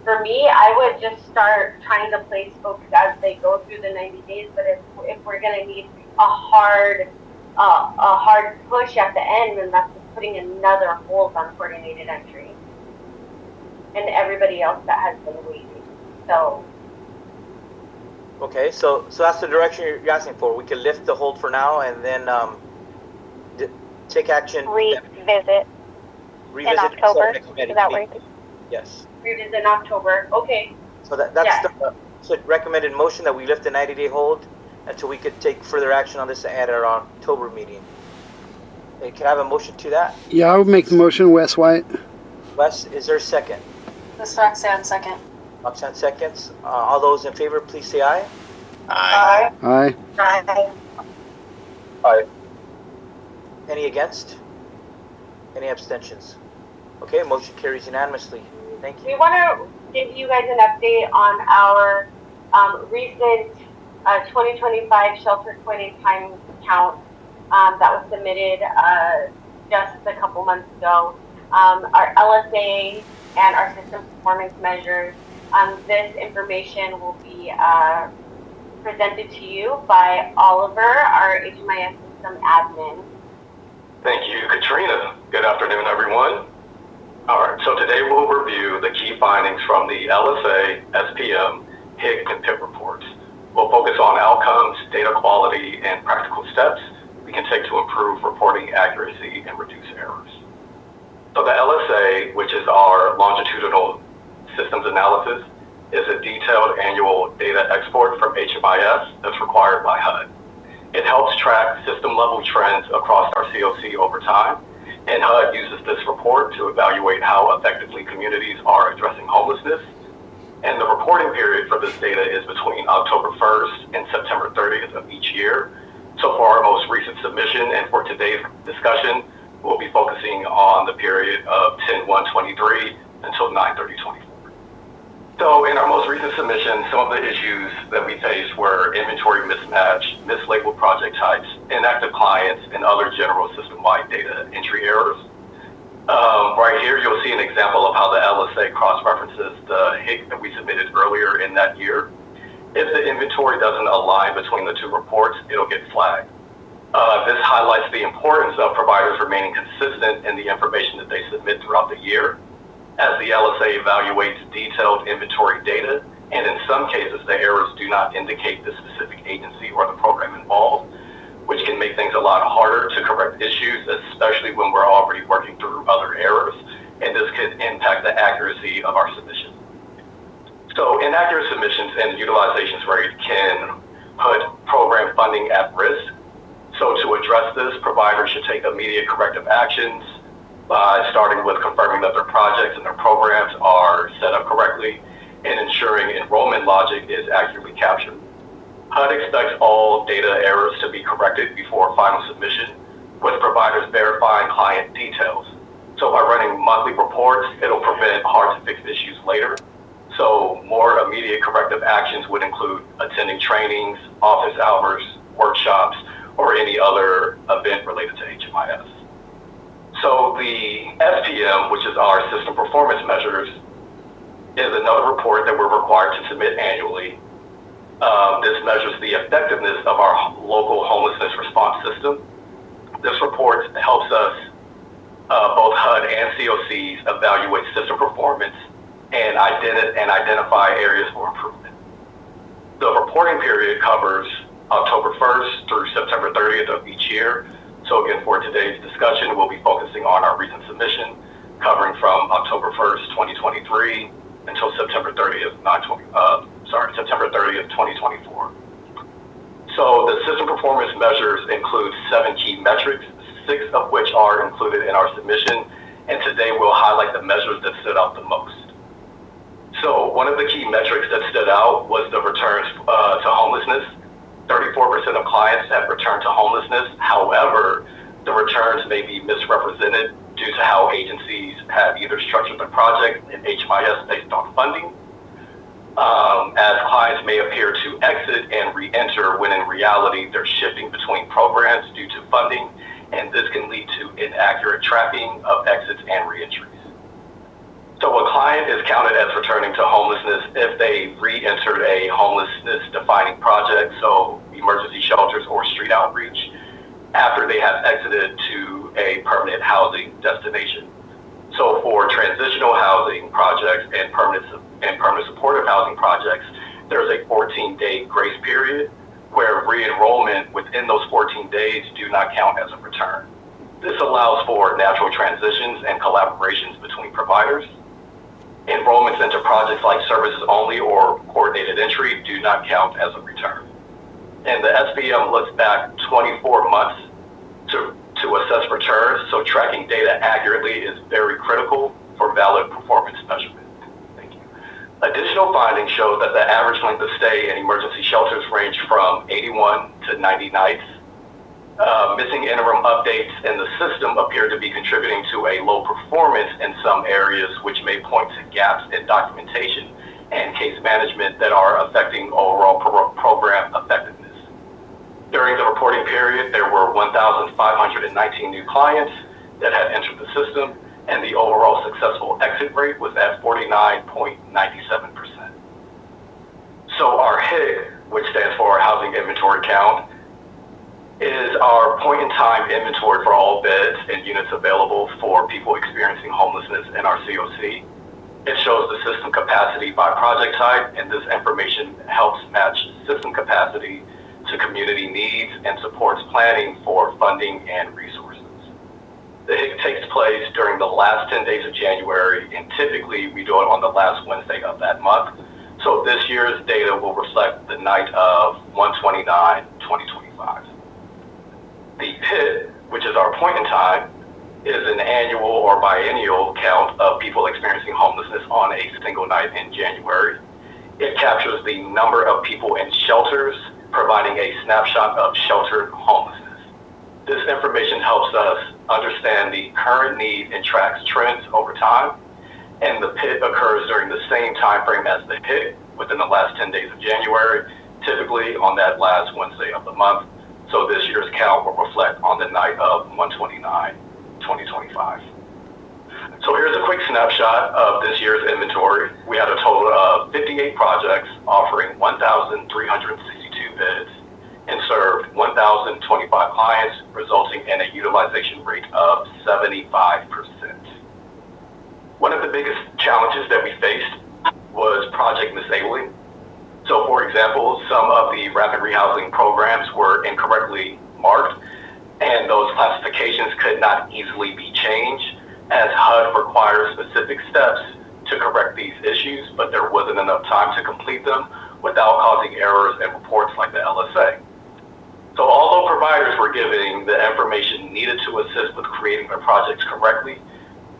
For me, I would just start trying to place folks as they go through the 90 days. But if we're going to need a hard push at the end, then that's just putting another hold on coordinated entry and everybody else that has been waiting. So. Okay, so that's the direction you're asking for. We can lift the hold for now and then take action. Revisit in October. Is that where? Yes. Revisit in October. Okay. So that's the recommended motion, that we lift the 90-day hold until we could take further action on this at our October meeting. Hey, can I have a motion to that? Yeah, I would make the motion, Wes White. Wes, is there a second? This Roxanne, second. Roxanne seconds. All those in favor, please say aye. Aye. Aye. Aye. Aye. Any against? Any abstentions? Okay, motion carries unanimously. Thank you. We want to give you guys an update on our recent 2025 shelter point-in-time count that was submitted just a couple months ago, our LSA and our system performance measures. This information will be presented to you by Oliver, our HMIS system admin. Thank you, Katrina. Good afternoon, everyone. All right, so today we'll review the key findings from the LSA, SPM, HIC, and PIP reports. We'll focus on outcomes, data quality, and practical steps we can take to improve reporting accuracy and reduce errors. So the LSA, which is our longitudinal systems analysis, is a detailed annual data export from HMIS that's required by HUD. It helps track system-level trends across our COC over time, and HUD uses this report to evaluate how effectively communities are addressing homelessness. And the reporting period for this data is between October 1st and September 30th of each year. So for our most recent submission and for today's discussion, we'll be focusing on the period of 10/1/23 until 9/30/24. So in our most recent submission, some of the issues that we faced were inventory mismatch, mislabeled project types, inactive clients, and other general system-wide data entry errors. Right here, you'll see an example of how the LSA cross-references the HIC that we submitted earlier in that year. If the inventory doesn't align between the two reports, it'll get flagged. This highlights the importance of providers remaining consistent in the information that they submit throughout the year, as the LSA evaluates detailed inventory data, and in some cases, the errors do not indicate the specific agency or the program involved, which can make things a lot harder to correct issues, especially when we're already working through other errors, and this could impact the accuracy of our submission. So inaccurate submissions and utilizations rate can put program funding at risk. So to address this, providers should take immediate corrective actions by starting with confirming that their projects and their programs are set up correctly and ensuring enrollment logic is accurately captured. HUD expects all data errors to be corrected before final submission, with providers verifying client details. So by running monthly reports, it'll prevent hard-to-fix issues later. So more immediate corrective actions would include attending trainings, office hours, workshops, or any other event related to HMIS. So the SPM, which is our system performance measures, is another report that we're required to submit annually. This measures the effectiveness of our local homelessness response system. This report helps us, both HUD and COCs, evaluate system performance and identify areas for improvement. The reporting period covers October 1st through September 30th of each year. So again, for today's discussion, we'll be focusing on our recent submission, covering from October 1st, 2023 until September 30th, September 30th, 2024. So the system performance measures include 7 key metrics, 6 of which are included in our submission, and today we'll highlight the measures that stood out the most. So one of the key metrics that stood out was the returns to homelessness. 34% of clients have returned to homelessness. However, the returns may be misrepresented due to how agencies have either structured the project in HMIS based on funding, as clients may appear to exit and re-enter when in reality they're shifting between programs due to funding, and this can lead to inaccurate tracking of exits and re-entries. So a client is counted as returning to homelessness if they re-entered a homelessness defining project, so emergency shelters or street outreach, after they have exited to a permanent housing destination. So for transitional housing projects and permanent supportive housing projects, there's a 14-day grace period where re-enrollment within those 14 days do not count as a return. This allows for natural transitions and collaborations between providers. Enrollments into projects like services only or coordinated entry do not count as a return. And the SPM looks back 24 months to assess returns, so tracking data accurately is very critical for valid performance measurement. Thank you. Additional findings show that the average length of stay in emergency shelters range from 81 to 90 nights. Missing interim updates in the system appear to be contributing to a low performance in some areas, which may point to gaps in documentation and case management that are affecting overall program effectiveness. During the reporting period, there were 1,519 new clients that had entered the system, and the overall successful exit rate was at 49.97%. So our HIC, which stands for our Housing Inventory Count, is our point-in-time inventory for all beds and units available for people experiencing homelessness in our COC. It shows the system capacity by project type, and this information helps match system capacity to community needs and supports planning for funding and resources. The HIC takes place during the last 10 days of January, and typically we do it on the last Wednesday of that month. So this year's data will reflect the night of 1/29/2025. The PIT, which is our point in time, is an annual or biennial count of people experiencing homelessness on a single night in January. It captures the number of people in shelters, providing a snapshot of sheltered homelessness. This information helps us understand the current need and tracks trends over time, and the PIT occurs during the same time frame as the HIC within the last 10 days of January, typically on that last Wednesday of the month. So this year's count will reflect on the night of 1/29/2025. So here's a quick snapshot of this year's inventory. We had a total of 58 projects offering 1,362 beds and served 1,025 clients, resulting in a utilization rate of 75%. One of the biggest challenges that we faced was project misabling. So for example, some of the rapid rehousing programs were incorrectly marked, and those classifications could not easily be changed, as HUD requires specific steps to correct these issues, but there wasn't enough time to complete them without causing errors in reports like the LSA. So although providers were giving the information needed to assist with creating their projects correctly,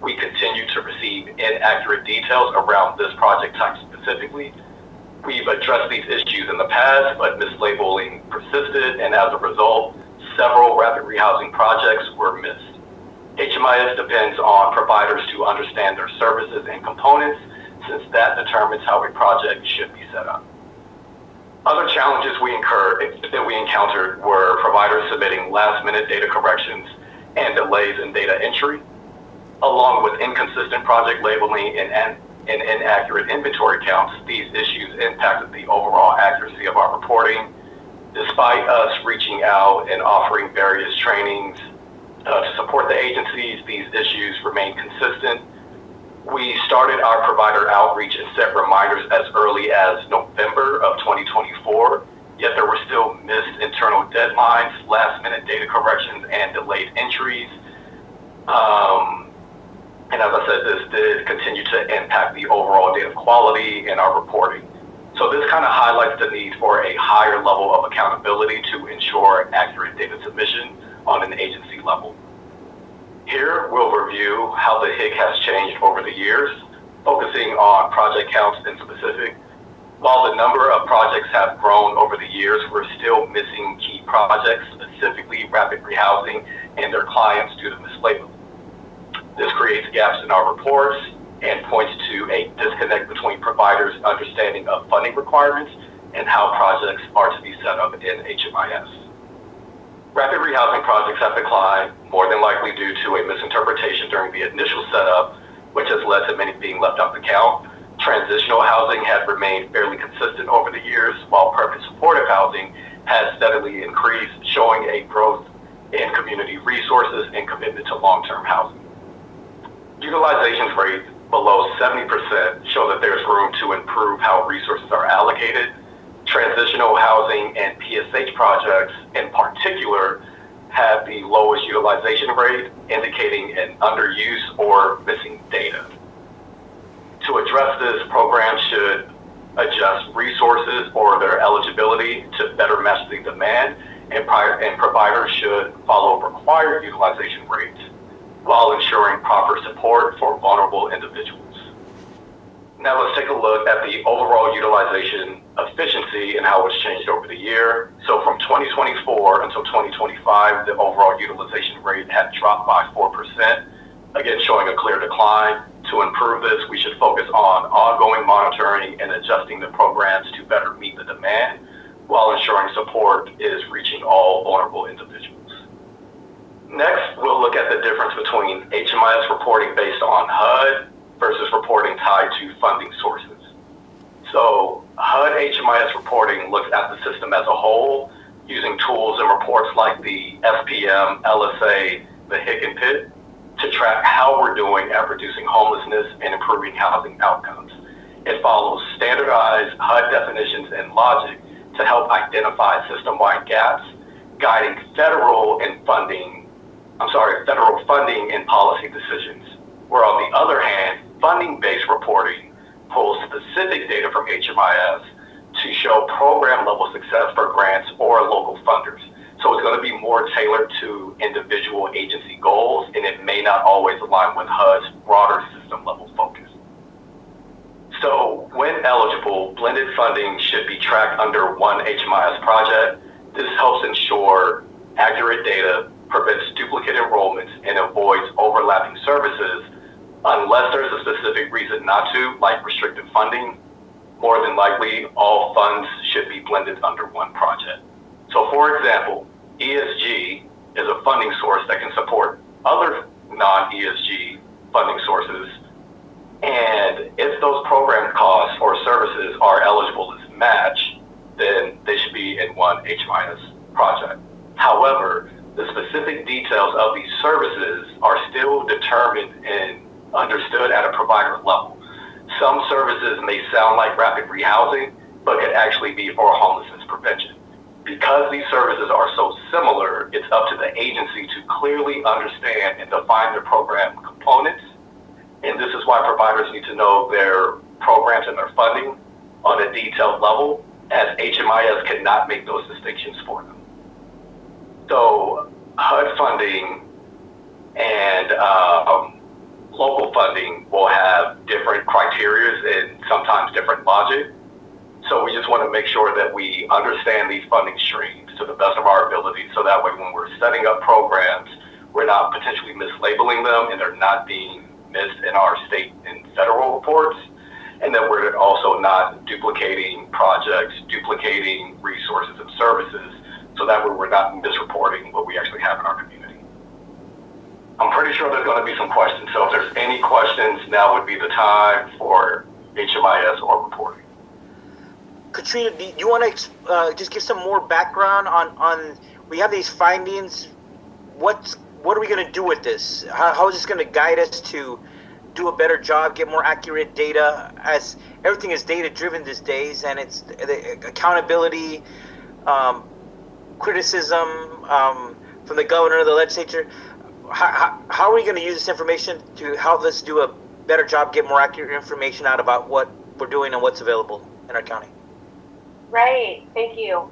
we continue to receive inaccurate details around this project type specifically. We've addressed these issues in the past, but mislabeling persisted, and as a result, several rapid rehousing projects were missed. HMIS depends on providers to understand their services and components, since that determines how a project should be set up. Other challenges that we encountered were providers submitting last-minute data corrections and delays in data entry, along with inconsistent project labeling and inaccurate inventory counts. These issues impacted the overall accuracy of our reporting. Despite us reaching out and offering various trainings to support the agencies, these issues remain consistent. We started our provider outreach and set reminders as early as November of 2024, yet there were still missed internal deadlines, last-minute data corrections, and delayed entries. And as I said, this did continue to impact the overall data quality in our reporting. So this kind of highlights the need for a higher level of accountability to ensure accurate data submission on an agency level. Here, we'll review how the HIC has changed over the years, focusing on project counts in specific. While the number of projects have grown over the years, we're still missing key projects, specifically rapid rehousing and their clients due to mislabeling. This creates gaps in our reports and points to a disconnect between providers' understanding of funding requirements and how projects are to be set up in HMIS. Rapid rehousing projects have declined, more than likely due to a misinterpretation during the initial setup, which has led to many being left out the count. Transitional housing has remained fairly consistent over the years, while purpose-supportive housing has steadily increased, showing a growth in community resources and commitment to long-term housing. Utilization rates below 70% show that there's room to improve how resources are allocated. Transitional housing and PSH projects in particular have the lowest utilization rate, indicating an underuse or missing data. To address this, programs should adjust resources or their eligibility to better match the demand, and providers should follow required utilization rates while ensuring proper support for vulnerable individuals. Now let's take a look at the overall utilization efficiency and how it's changed over the year. So from 2024 until 2025, the overall utilization rate had dropped by 4%, again showing a clear decline. To improve this, we should focus on ongoing monitoring and adjusting the programs to better meet the demand. while ensuring support is reaching all vulnerable individuals. Next, we'll look at the difference between HMIS reporting based on HUD versus reporting tied to funding sources. So HUD HMIS reporting looks at the system as a whole using tools and reports like the SPM, LSA, the HIC and PIT to track how we're doing at reducing homelessness and improving housing outcomes. It follows standardized HUD definitions and logic to help identify system-wide gaps, guiding federal funding and policy decisions. Where on the other hand, funding-based reporting pulls specific data from HMIS to show program-level success for grants or local funders. So it's going to be more tailored to individual agency goals, and it may not always align with HUD's broader system-level focus. So when eligible, blended funding should be tracked under one HMIS project. This helps ensure accurate data, prevents duplicate enrollments, and avoids overlapping services unless there's a specific reason not to, like restricted funding. More than likely, all funds should be blended under one project. So for example, ESG is a funding source that can support other non-ESG funding sources. And if those program costs or services are eligible as match, then they should be in one HMIS project. However, the specific details of these services are still determined and understood at a provider level. Some services may sound like rapid rehousing, but could actually be for homelessness prevention. Because these services are so similar, it's up to the agency to clearly understand and define their program components. And this is why providers need to know their programs and their funding on a detailed level, as HMIS cannot make those distinctions for them. So HUD funding and local funding will have different criteria and sometimes different logic. So we just want to make sure that we understand these funding streams to the best of our ability, so that way when we're setting up programs, we're not potentially mislabeling them and they're not being missed in our state and federal reports, and that we're also not duplicating projects, duplicating resources and services, so that way we're not misreporting what we actually have in our community. I'm pretty sure there's going to be some questions, so if there's any questions, now would be the time for HMIS or reporting. Katrina, do you want to just give some more background on we have these findings? What are we going to do with this? How is this going to guide us to do a better job, get more accurate data, as everything is data driven these days, and it's the accountability, criticism from the governor, the legislature. How are we going to use this information to help us do a better job, get more accurate information out about what we're doing and what's available in our county? Right, thank you,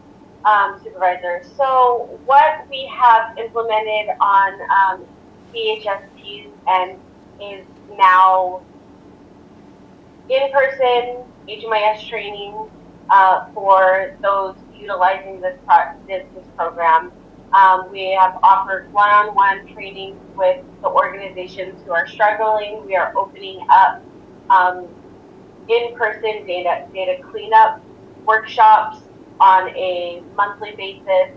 Supervisor. So what we have implemented on CHSTs and is now in-person HMIS training for those utilizing this program. We have offered one-on-one training with the organizations who are struggling. We are opening up in-person data cleanup workshops on a monthly basis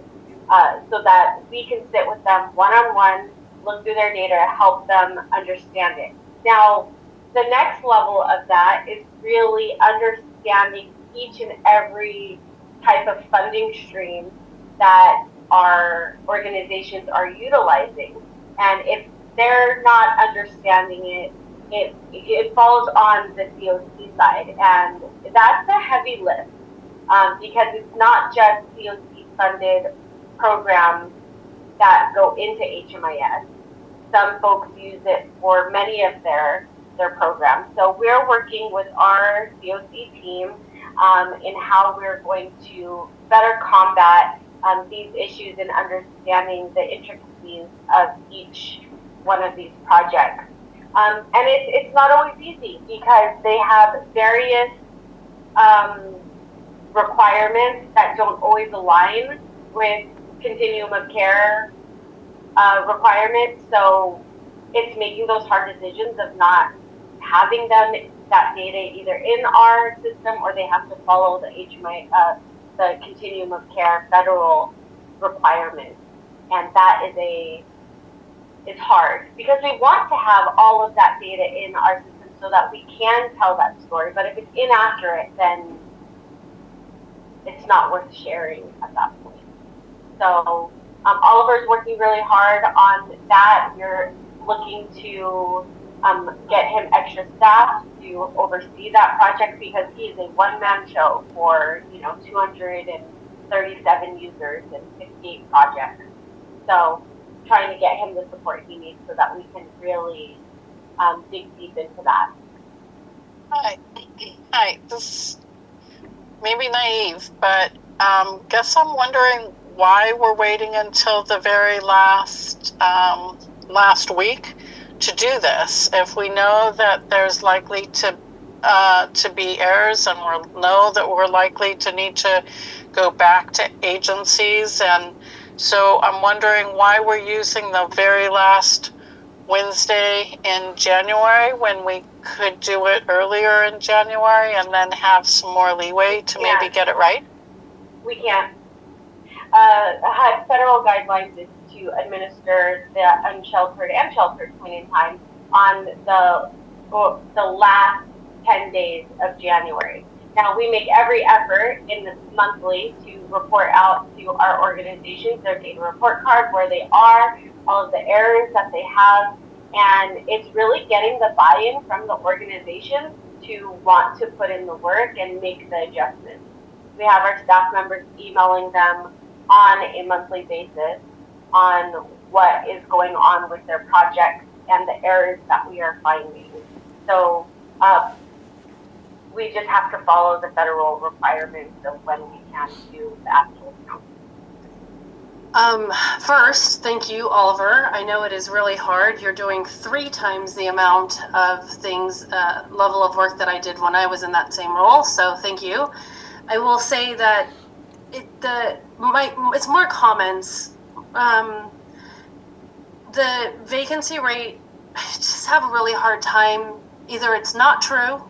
so that we can sit with them one-on-one, look through their data, help them understand it. Now, the next level of that is really understanding each and every type of funding stream that our organizations are utilizing. And if they're not understanding it, it falls on the COC side. And that's a heavy lift because it's not just COC funded programs that go into HMIS. Some folks use it for many of their programs. So we're working with our COC team in how we're going to better combat these issues and understanding the intricacies of each one of these projects. And it's not always easy because they have various requirements that don't always align with continuum of care requirements. So it's making those hard decisions of not having that data either in our system, or they have to follow the the continuum of care federal requirements. And that is it's hard because we want to have all of that data in our system so that we can tell that story. But if it's inaccurate, then it's not worth sharing at that point. So Oliver's working really hard on that. We're looking to get him extra staff to oversee that project because he is a one-man show for 237 users and 58 projects. So trying to get him the support he needs so that we can really dig deep into that. Hi, this may be naive, but guess I'm wondering why we're waiting until the very last week to do this. If we know that there's likely to be errors, and we know that we're likely to need to go back to agencies, and so I'm wondering why we're using the very last Wednesday in January when we could do it earlier in January and then have some more leeway to maybe get it right? We can't. Federal guidelines is to administer the unsheltered and sheltered point in time on the last 10 days of January. Now, we make every effort in the monthly to report out to our organizations their data report card, where they are, all of the errors that they have, and it's really getting the buy-in from the organizations to want to put in the work and make the adjustments. We have our staff members emailing them on a monthly basis on what is going on with their projects and the errors that we are finding. So we just have to follow the federal requirements of when we can do the actual count. First, thank you, Oliver. I know it is really hard. You're doing 3 times the amount of things, level of work that I did when I was in that same role, so thank you. I will say that it's more comments. The vacancy rate, I just have a really hard time. Either it's not true,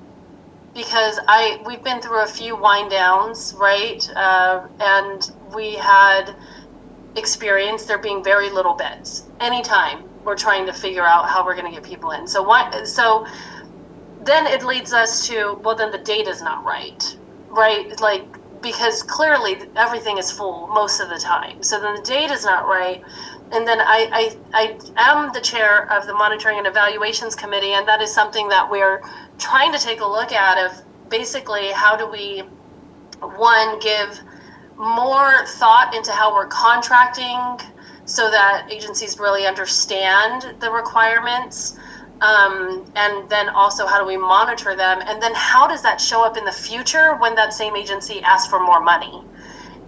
because we've been through a few wind downs, right? And we had experienced there being very little beds. Anytime we're trying to figure out how we're going to get people in. So then it leads us to, well, then the data's not right? Like, because clearly everything is full most of the time. So then the data's not right. And then I am the chair of the Monitoring and Evaluations Committee, and that is something that we're trying to take a look at of basically how do we, one, give more thought into how we're contracting so that agencies really understand the requirements, and then also how do we monitor them, and then how does that show up in the future when that same agency asks for more money.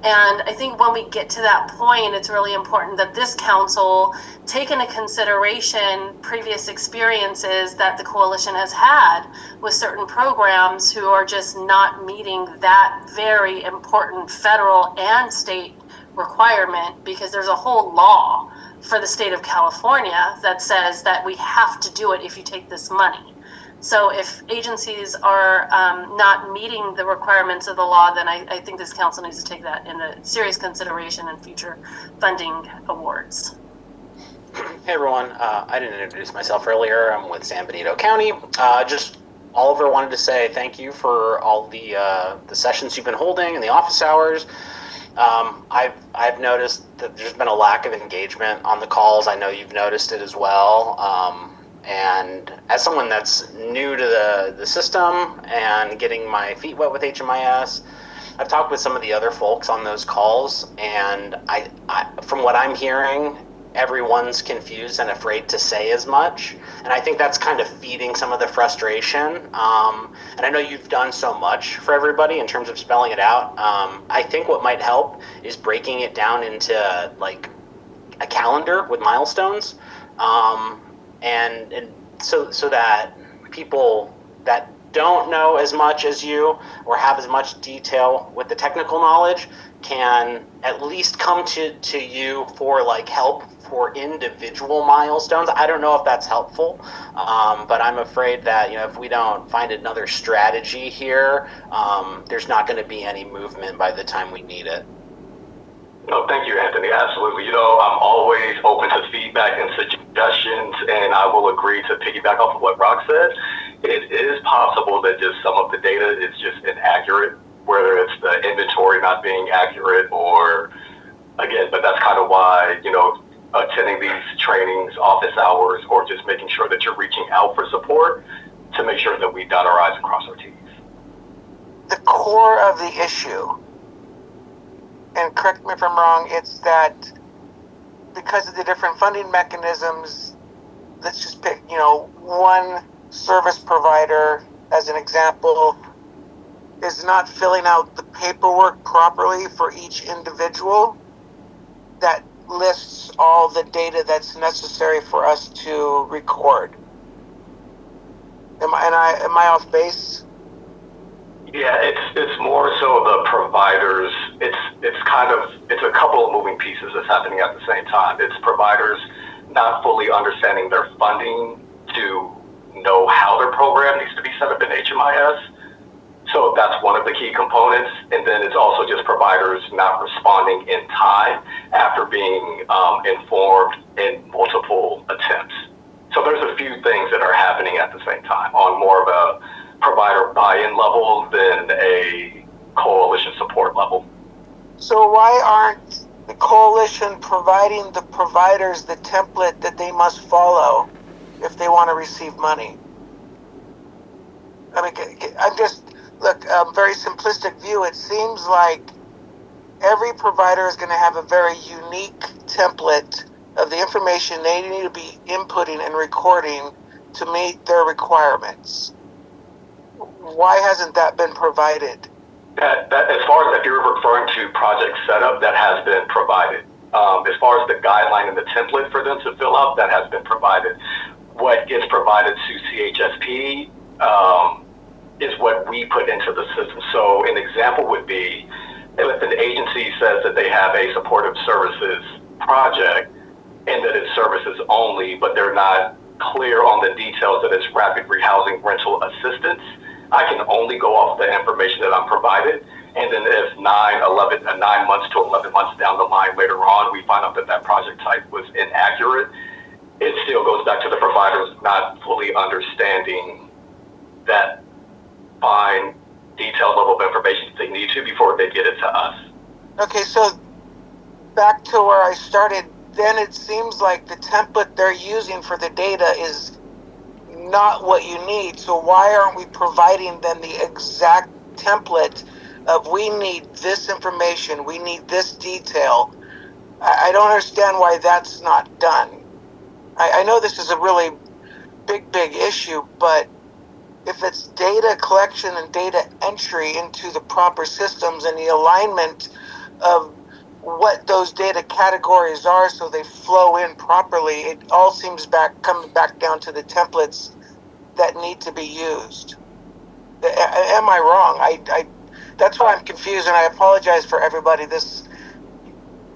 And I think when we get to that point, it's really important that this council take into consideration previous experiences that the coalition has had with certain programs who are just not meeting that very important federal and state requirement, because there's a whole law for the state of California that says that we have to do it if you take this money. So if agencies are not meeting the requirements of the law, then I think this council needs to take that into serious consideration in future funding awards. Hey everyone, I didn't introduce myself earlier. I'm with San Benito County. Just Oliver wanted to say thank you for all the sessions you've been holding and the office hours. I've noticed that there's been a lack of engagement on the calls. I know you've noticed it as well. And as someone that's new to the system and getting my feet wet with HMIS, I've talked with some of the other folks on those calls, and I from what I'm hearing, everyone's confused and afraid to say as much. And I think that's kind of feeding some of the frustration. And I know you've done so much for everybody in terms of spelling it out. I think what might help is breaking it down into like a calendar with milestones. And so that people that don't know as much as you or have as much detail with the technical knowledge can at least come to you for like help for individual milestones. I don't know if that's helpful, but I'm afraid that, you know, if we don't find another strategy here, there's not going to be any movement by the time we need it. No, thank you, Anthony. Absolutely. You know, I'm always open to feedback and suggestions, and I will agree to piggyback off of what Rock said. It is possible that just some of the data is just inaccurate, whether it's the inventory not being accurate or, again, but that's kind of why, you know, attending these trainings, office hours, or just making sure that you're reaching out for support to make sure that we dot our I's and cross our T's. The core of the issue, and correct me if I'm wrong, it's that because of the different funding mechanisms, let's just pick, you know, one service provider as an example is not filling out the paperwork properly for each individual that lists all the data that's necessary for us to record. Am I off base? Yeah, it's more so the providers. It's a couple of moving pieces that's happening at the same time. It's providers not fully understanding their funding to know how their program needs to be set up in HMIS. So that's one of the key components. And then it's also just providers not responding in time after being informed in multiple attempts. So there's a few things that are happening at the same time on more of a provider buy-in level than a coalition support level. So why aren't the coalition providing the providers the template that they must follow if they want to receive money? I mean, I'm just, look, a very simplistic view. It seems like every provider is going to have a very unique template of the information they need to be inputting and recording to meet their requirements. Why hasn't that been provided? That as far as if you're referring to project setup, that has been provided. As far as the guideline and the template for them to fill out, that has been provided. What gets provided to CHSP is what we put into the system. So an example would be if an agency says that they have a supportive services project and that it's services only, but they're not clear on the details that it's rapid rehousing rental assistance, I can only go off the information that I'm provided. And then if 9 months to 11 months down the line later on, we find out that that project type was inaccurate, it still goes back to the providers not fully understanding that fine, detailed level of information they need to before they get it to us. Okay, so back to where I started, then it seems like the template they're using for the data is not what you need. So why aren't we providing then the exact template of we need this information, we need this detail? I don't understand why that's not done. I know this is a really big issue, but if it's data collection and data entry into the proper systems and the alignment of what those data categories are so they flow in properly, it all comes back down to the templates that need to be used. Am I wrong? That's why I'm confused, and I apologize for everybody.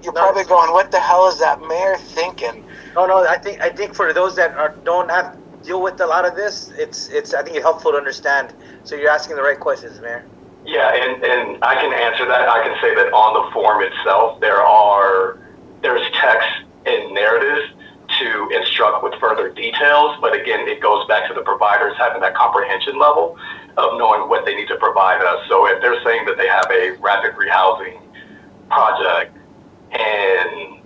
You're probably going, what the hell is that mayor thinking? No, I think for those that don't have to deal with a lot of this, it's I think it's helpful to understand. So you're asking the right questions, Mayor. Yeah, and I can answer that. I can say that on the form itself, there's text and narratives to instruct with further details. But again, it goes back to the providers having that comprehension level of knowing what they need to provide us. So if they're saying that they have a rapid rehousing project and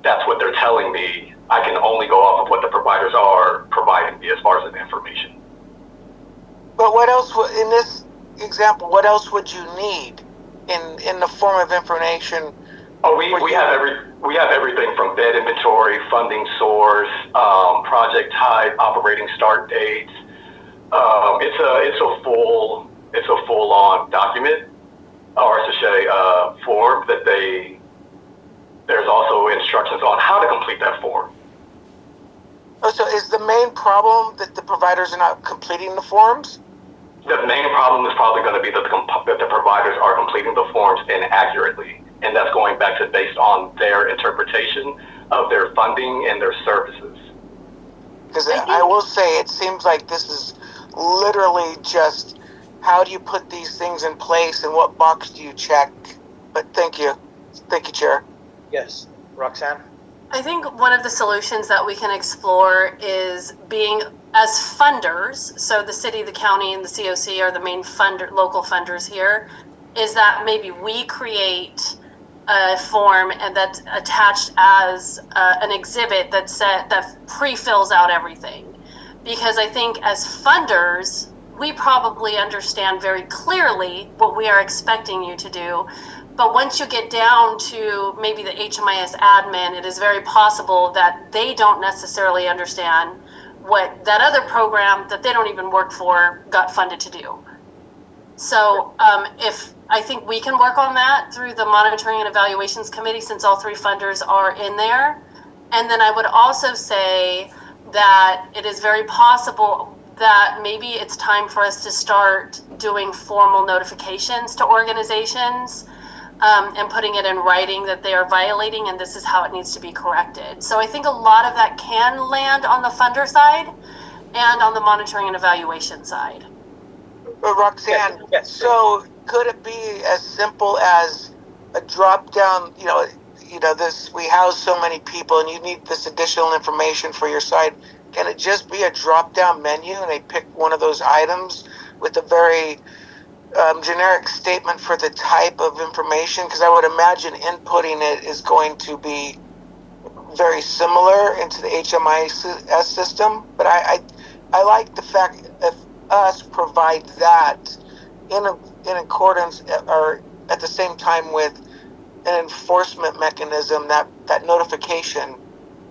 that's what they're telling me, I can only go off of what the providers are providing me as far as the information. But what else, in this example, what else would you need in the form of information? Oh, we have everything from bed inventory, funding source, project type, operating start dates. It's a full on document, or I should say, form that there's also instructions on how to complete that form. Oh, so is the main problem that the providers are not completing the forms? The main problem is probably going to be that the providers are completing the forms inaccurately, and that's going back to based on their interpretation of their funding and their services. Because I will say, it seems like this is literally just how do you put these things in place and what box do you check? But thank you, Chair. Yes, Roxanne? I think one of the solutions that we can explore is being as funders, so the city, the county, and the COC are the main local funders here, is that maybe we create a form and that's attached as an exhibit that pre-fills out everything. Because I think as funders, we probably understand very clearly what we are expecting you to do. But once you get down to maybe the HMIS admin, it is very possible that they don't necessarily understand what that other program that they don't even work for got funded to do. So if I think we can work on that through the Monitoring and Evaluations Committee, since all three funders are in there. And then I would also say that it is very possible that maybe it's time for us to start doing formal notifications to organizations and putting it in writing that they are violating and this is how it needs to be corrected. So I think a lot of that can land on the funder side and on the monitoring and evaluation side. But Roxanne, yes. So could it be as simple as a drop down, this, we house so many people and you need this additional information for your site. Can it just be a drop down menu and they pick one of those items with a very generic statement for the type of information? Because I would imagine inputting it is going to be very similar into the HMIS system. But I like the fact if us provide that in accordance or at the same time with an enforcement mechanism, that notification,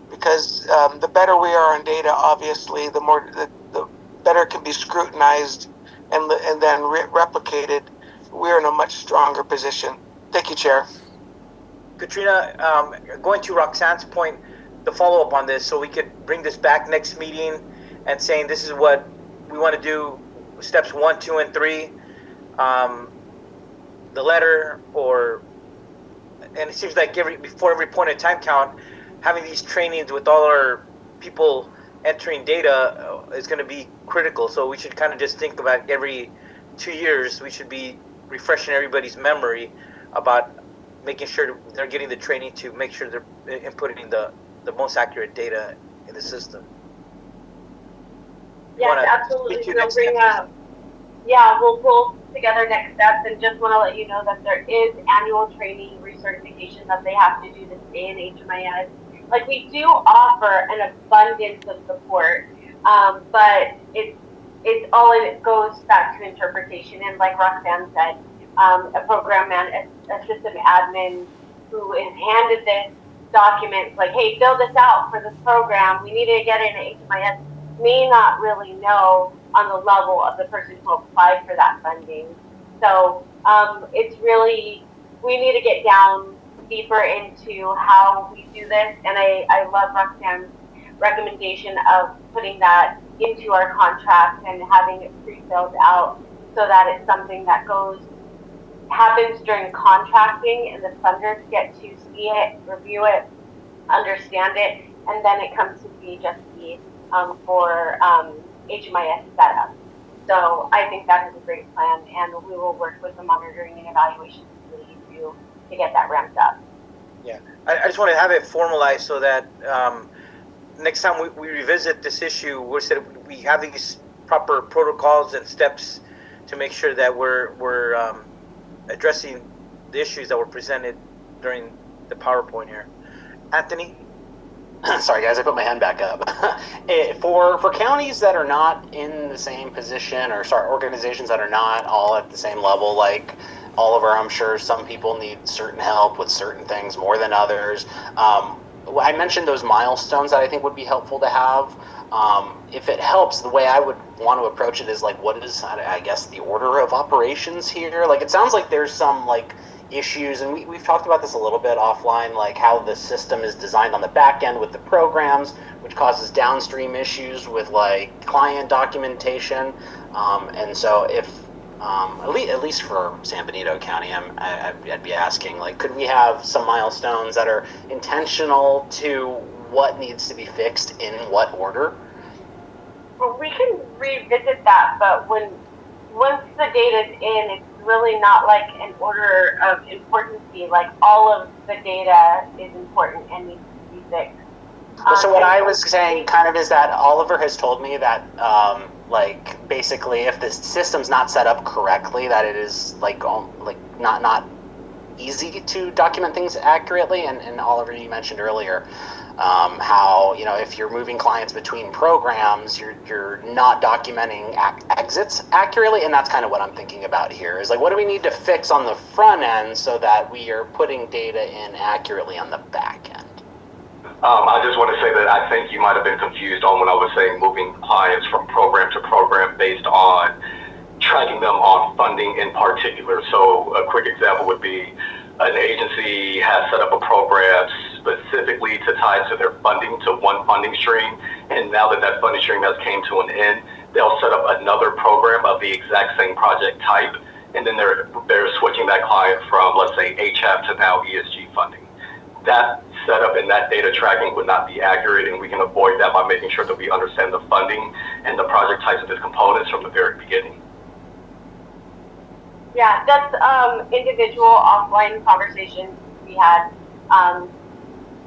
because the better we are on data, obviously, the better it can be scrutinized and then replicated. We're in a much stronger position. Thank you, Chair. Katrina, going to Roxanne's point, the follow-up on this, so we could bring this back next meeting and saying this is what we want to do, steps 1, 2, and 3, the letter, and it seems like before every point in time count, having these trainings with all our people entering data is going to be critical. So we should kind of just think about every 2 years, we should be refreshing everybody's memory about making sure they're getting the training to make sure they're inputting the most accurate data in the system. Yes, absolutely. We'll pull together next steps, and just want to let you know that there is annual training recertification that they have to do to stay in HMIS. Like, we do offer an abundance of support, but it's all it goes back to interpretation. And like Roxanne said, a program a system admin who is handed this document, like, hey, fill this out for this program, we need to get it in HMIS, may not really know on the level of the person who applied for that funding. So it's really, we need to get down deeper into how we do this. And I love Roxanne's recommendation of putting that into our contract and having it pre-filled out so that it's something that happens during contracting and the funders get to see it, review it, understand it, and then it comes to be just the for HMIS setup. So I think that is a great plan, and we will work with the monitoring and evaluation committee to get that ramped up. Yeah, I just want to have it formalized so that next time we revisit this issue, we have these proper protocols and steps to make sure that we're addressing the issues that were presented during the PowerPoint here. Anthony? Sorry, guys, I put my hand back up. For counties that are not in the same position, or organizations that are not all at the same level, like Oliver, I'm sure some people need certain help with certain things more than others. I mentioned those milestones that I think would be helpful to have. If it helps, the way I would want to approach it is like, what is, I guess, the order of operations here? Like, it sounds like there's some, like, issues, and we've talked about this a little bit offline, like how the system is designed on the back end with the programs, which causes downstream issues with like client documentation. And so if at least for San Benito County, I'd be asking, like, could we have some milestones that are intentional to what needs to be fixed in what order? Well, we can revisit that, but once the data's in, it's really not like an order of importance. Like, all of the data is important and needs to be fixed. So what I was saying kind of is that Oliver has told me that like basically if the system's not set up correctly, that it is like not easy to document things accurately. And Oliver, you mentioned earlier how, you know, if you're moving clients between programs, you're not documenting exits accurately, and that's kind of what I'm thinking about here. Is like, what do we need to fix on the front end so that we are putting data in accurately on the back end? I just want to say that I think you might have been confused on when I was saying moving clients from program to program based on tracking them on funding in particular. So a quick example would be an agency has set up a program specifically to tie to their funding to one funding stream, and now that that funding stream has came to an end, they'll set up another program of the exact same project type, and then they're switching that client from, let's say, HHAP to now ESG funding. That setup and that data tracking would not be accurate, and we can avoid that by making sure that we understand the funding and the project types of its components from the very beginning. Yeah, that's individual offline conversations we had.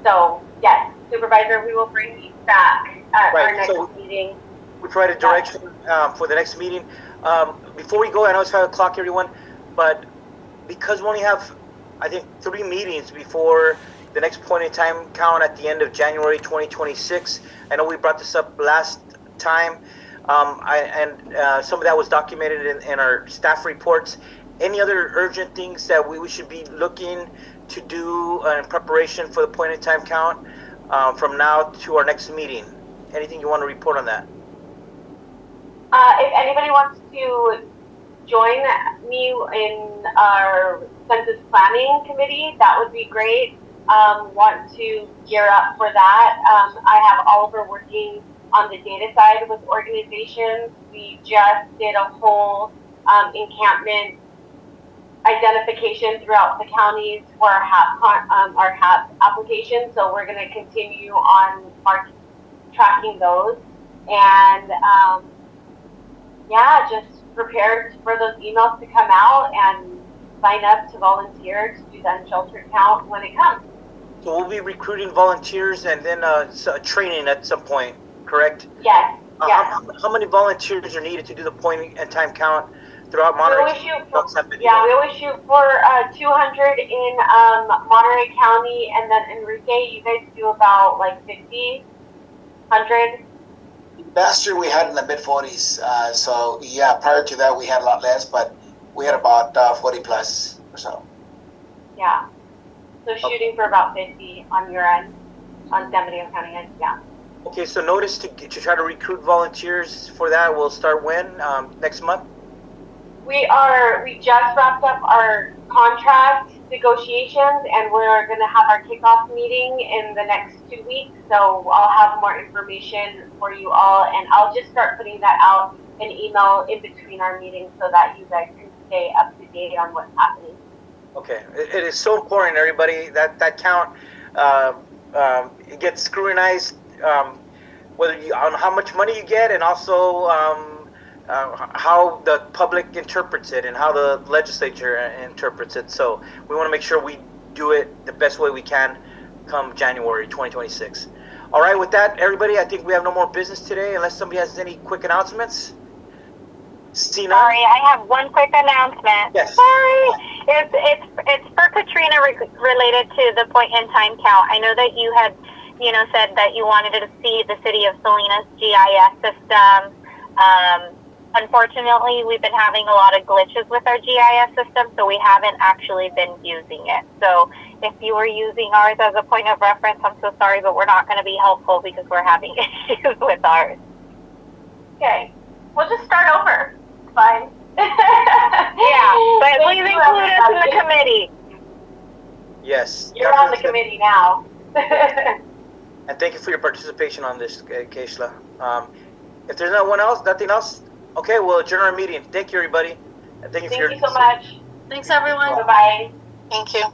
So yes, Supervisor, we will bring you back at our next meeting. We provide a direction for the next meeting. Before we go, I know it's 5 o'clock, everyone, but because we only have, I think, 3 meetings before the next point in time count at the end of January 2026. I know we brought this up last time, some of that was documented in our staff reports. Any other urgent things that we should be looking to do in preparation for the point in time count from now to our next meeting? Anything you want to report on that? If anybody wants to join me in our census planning committee, that would be great. Want to gear up for that. I have Oliver working on the data side with organizations. We just did a whole encampment identification throughout the counties for our HAP application. So we're going to continue on tracking those, and just prepare for those emails to come out and sign up to volunteer to do the unsheltered count when it comes. So we'll be recruiting volunteers and then training at some point, correct? Yes. Yes. How many volunteers are needed to do the point and time count throughout Monterey? We always shoot for 200 in Monterey County, and then Enrique, you guys do about like 50, 100. Last year we had in the mid-40s. So yeah, prior to that we had a lot less, but we had about 40 plus or so. Yeah. So shooting for about 50 on your end, on San Benito County end, yeah. Okay, so notice to try to recruit volunteers for that. We'll start when? Next month? We just wrapped up our contract negotiations, and we're going to have our kickoff meeting in the next 2 weeks. So I'll have more information for you all, and I'll just start putting that out in email in between our meetings so that you guys can stay up to date on what's happening. Okay, it is so important, everybody, that count it gets scrutinized, whether on how much money you get, and also how the public interprets it and how the legislature interprets it. So we want to make sure we do it the best way we can come January 2026. All right, with that, everybody, I think we have no more business today unless somebody has any quick announcements. Sina? Sorry, I have one quick announcement. Yes. Sorry. It's for Katrina related to the point in time count. I know that you had, said that you wanted to see the city of Salinas GIS system. Unfortunately, we've been having a lot of glitches with our GIS system, so we haven't actually been using it. So if you were using ours as a point of reference, I'm so sorry, but we're not going to be helpful because we're having issues with ours. Okay. We'll just start over. It's fine. Yeah, but please include us in the committee. Yes. You're on the committee now. And thank you for your participation on this, Keishla. If there's nothing else, okay, we'll adjourn our meeting. Thank you, everybody. And thank you so much. Thanks, everyone. Bye-bye. Thank you.